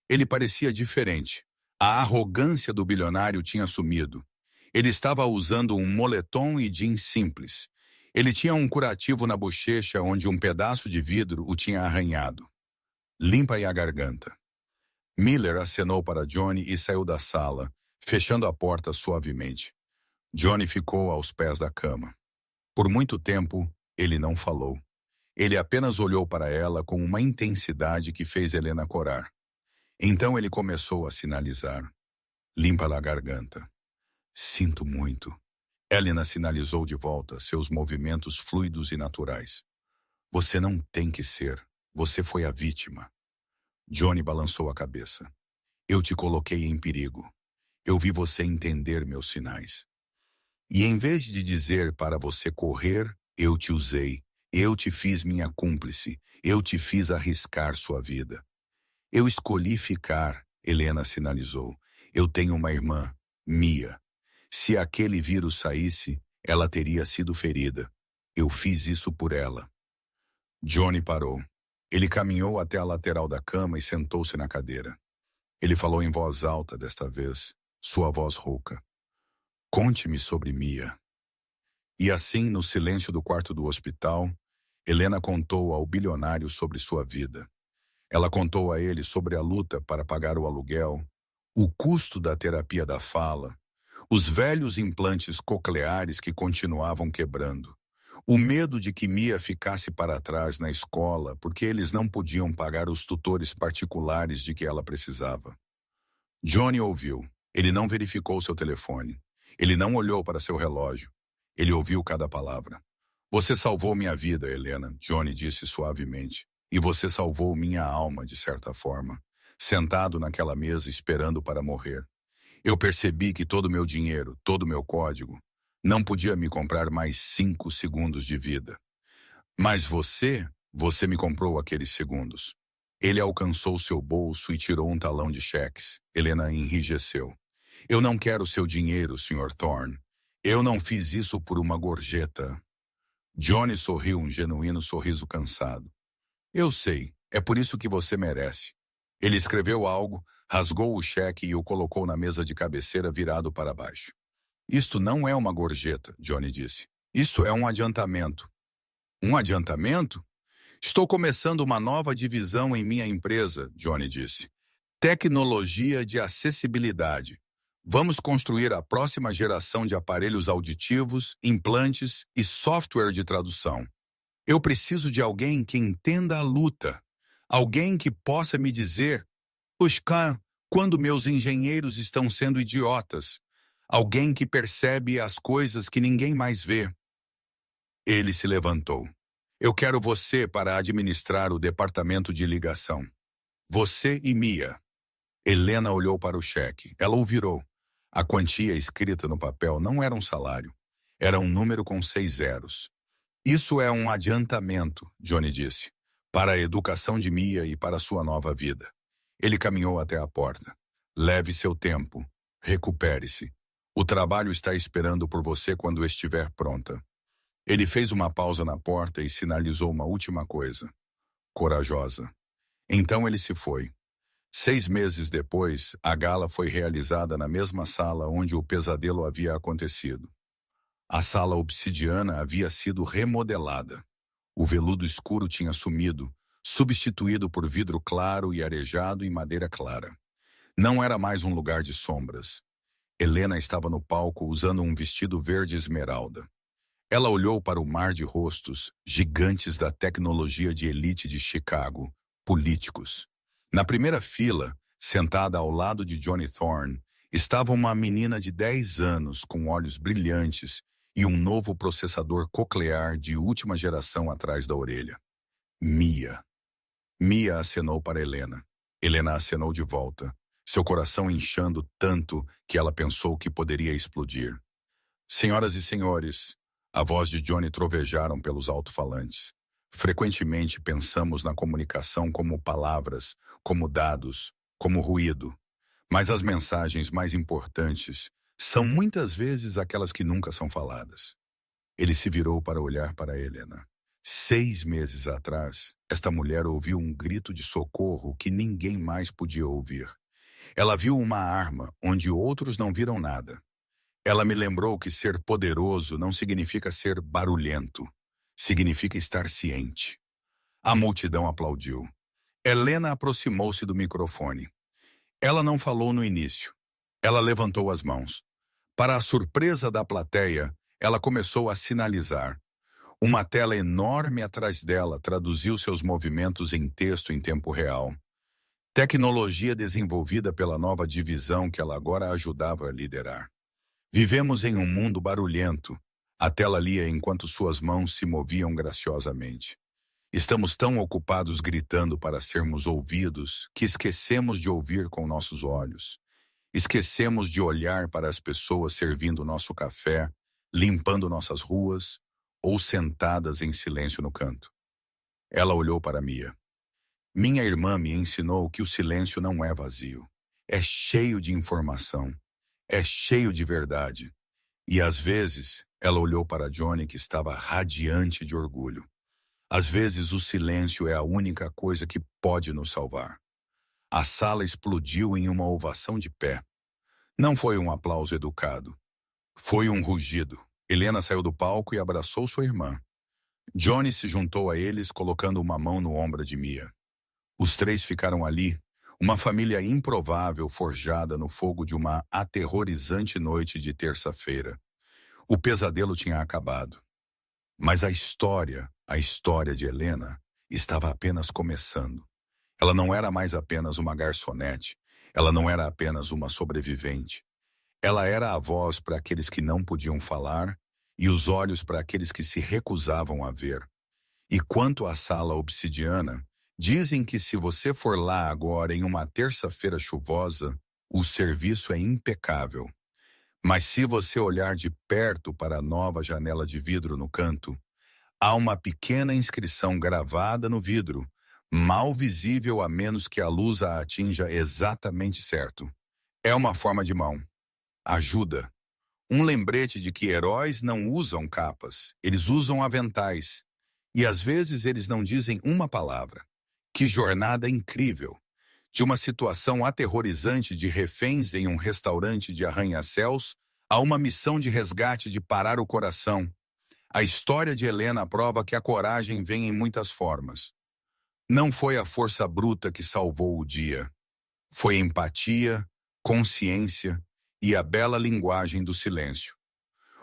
Ele parecia diferente. A arrogância do bilionário tinha sumido. Ele estava usando um moletom e jeans simples. Ele tinha um curativo na bochecha onde um pedaço de vidro o tinha arranhado. Limpa aí a garganta. Miller acenou para Johnny e saiu da sala, fechando a porta suavemente. Johnny ficou aos pés da cama. Por muito tempo, ele não falou. Ele apenas olhou para ela com uma intensidade que fez Helena corar. Então ele começou a sinalizar. Limpa a garganta. Sinto muito. Helena sinalizou de volta, seus movimentos fluidos e naturais. Você não tem que ser. Você foi a vítima. Johnny balançou a cabeça. Eu te coloquei em perigo. Eu vi você entender meus sinais. E em vez de dizer para você correr, eu te usei. Eu te fiz minha cúmplice. Eu te fiz arriscar sua vida. Eu escolhi ficar, Helena sinalizou. Eu tenho uma irmã, Mia. Se aquele vírus saísse, ela teria sido ferida. Eu fiz isso por ela. Johnny parou. Ele caminhou até a lateral da cama e sentou-se na cadeira. Ele falou em voz alta desta vez, sua voz rouca. Conte-me sobre Mia. E assim, no silêncio do quarto do hospital, Helena contou ao bilionário sobre sua vida. Ela contou a ele sobre a luta para pagar o aluguel, o custo da terapia da fala, os velhos implantes cocleares que continuavam quebrando, o medo de que Mia ficasse para trás na escola porque eles não podiam pagar os tutores particulares de que ela precisava. Johnny ouviu. Ele não verificou seu telefone. Ele não olhou para seu relógio. Ele ouviu cada palavra. Você salvou minha vida, Helena, Johnny disse suavemente. E você salvou minha alma, de certa forma, sentado naquela mesa esperando para morrer. Eu percebi que todo o meu dinheiro, todo o meu código, não podia me comprar mais 5 segundos de vida. Mas você me comprou aqueles segundos. Ele alcançou seu bolso e tirou um talão de cheques. Helena enrijeceu. Eu não quero seu dinheiro, Sr. Thorne. Eu não fiz isso por uma gorjeta. Johnny sorriu um genuíno sorriso cansado. Eu sei, é por isso que você merece. Ele escreveu algo, rasgou o cheque e o colocou na mesa de cabeceira virado para baixo. Isto não é uma gorjeta, Johnny disse. Isto é um adiantamento. Um adiantamento? Estou começando uma nova divisão em minha empresa, Johnny disse. Tecnologia de acessibilidade. Vamos construir a próxima geração de aparelhos auditivos, implantes e software de tradução. Eu preciso de alguém que entenda a luta. Alguém que possa me dizer, Pushkan, quando meus engenheiros estão sendo idiotas. Alguém que percebe as coisas que ninguém mais vê. Ele se levantou. Eu quero você para administrar o departamento de ligação. Você e Mia. Helena olhou para o cheque. Ela o virou. A quantia escrita no papel não era um salário. Era um número com 6 zeros. Isso é um adiantamento, Johnny disse, para a educação de Mia e para sua nova vida. Ele caminhou até a porta. Leve seu tempo. Recupere-se. O trabalho está esperando por você quando estiver pronta. Ele fez uma pausa na porta e sinalizou uma última coisa. Corajosa. Então ele se foi. 6 meses depois, a gala foi realizada na mesma sala onde o pesadelo havia acontecido. A sala obsidiana havia sido remodelada. O veludo escuro tinha sumido, substituído por vidro claro e arejado em madeira clara. Não era mais um lugar de sombras. Helena estava no palco usando um vestido verde esmeralda. Ela olhou para o mar de rostos, gigantes da tecnologia de elite de Chicago, políticos. Na primeira fila, sentada ao lado de Johnny Thorne, estava uma menina de 10 anos com olhos brilhantes e um novo processador coclear de última geração atrás da orelha. Mia. Mia acenou para Helena. Helena acenou de volta, seu coração inchando tanto que ela pensou que poderia explodir. Senhoras e senhores, a voz de Johnny trovejaram pelos alto-falantes. Frequentemente pensamos na comunicação como palavras, como dados, como ruído. Mas as mensagens mais importantes são muitas vezes aquelas que nunca são faladas. Ele se virou para olhar para Helena. 6 meses atrás, esta mulher ouviu um grito de socorro que ninguém mais podia ouvir. Ela viu uma arma onde outros não viram nada. Ela me lembrou que ser poderoso não significa ser barulhento. Significa estar ciente. A multidão aplaudiu. Helena aproximou-se do microfone. Ela não falou no início. Ela levantou as mãos. Para a surpresa da plateia, ela começou a sinalizar. Uma tela enorme atrás dela traduziu seus movimentos em texto em tempo real. Tecnologia desenvolvida pela nova divisão que ela agora ajudava a liderar. Vivemos em um mundo barulhento. A tela lia enquanto suas mãos se moviam graciosamente. Estamos tão ocupados gritando para sermos ouvidos que esquecemos de ouvir com nossos olhos. Esquecemos de olhar para as pessoas servindo nosso café, limpando nossas ruas ou sentadas em silêncio no canto. Ela olhou para Mia. Minha irmã me ensinou que o silêncio não é vazio. É cheio de informação. É cheio de verdade. E às vezes, ela olhou para Johnny que estava radiante de orgulho. Às vezes o silêncio é a única coisa que pode nos salvar. A sala explodiu em uma ovação de pé. Não foi um aplauso educado. Foi um rugido. Helena saiu do palco e abraçou sua irmã. Johnny se juntou a eles, colocando uma mão no ombro de Mia. Os 3 ficaram ali, uma família improvável forjada no fogo de uma aterrorizante noite de terça-feira. O pesadelo tinha acabado. Mas a história de Helena, estava apenas começando. Ela não era mais apenas uma garçonete. Ela não era apenas uma sobrevivente. Ela era a voz para aqueles que não podiam falar e os olhos para aqueles que se recusavam a ver. E quanto à sala obsidiana, dizem que se você for lá agora em uma terça-feira chuvosa, o serviço é impecável. Mas se você olhar de perto para a nova janela de vidro no canto, há uma pequena inscrição gravada no vidro, mal visível a menos que a luz a atinja exatamente certo. É uma forma de mão. Ajuda. Um lembrete de que heróis não usam capas, eles usam aventais. E às vezes eles não dizem uma palavra. Que jornada incrível! De uma situação aterrorizante de reféns em um restaurante de arranha-céus a uma missão de resgate de parar o coração. A história de Helena prova que a coragem vem em muitas formas. Não foi a força bruta que salvou o dia. Foi empatia, consciência e a bela linguagem do silêncio.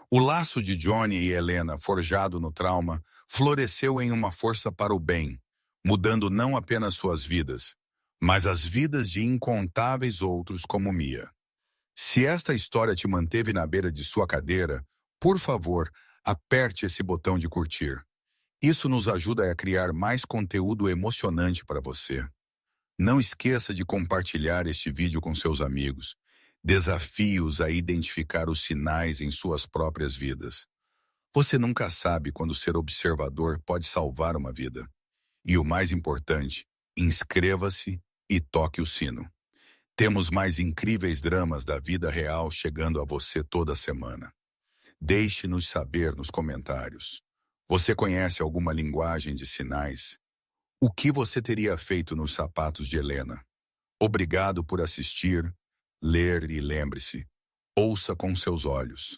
O laço de Johnny e Helena, forjado no trauma, floresceu em uma força para o bem, mudando não apenas suas vidas, mas as vidas de incontáveis outros como Mia. Se esta história te manteve na beira de sua cadeira, por favor, aperte esse botão de curtir. Isso nos ajuda a criar mais conteúdo emocionante para você. Não esqueça de compartilhar este vídeo com seus amigos. Desafie-os a identificar os sinais em suas próprias vidas. Você nunca sabe quando ser observador pode salvar uma vida. E o mais importante, inscreva-se e toque o sino. Temos mais incríveis dramas da vida real chegando a você toda semana. Deixe-nos saber nos comentários. Você conhece alguma linguagem de sinais? O que você teria feito nos sapatos de Helena? Obrigado por assistir, ler e lembre-se, ouça com seus olhos.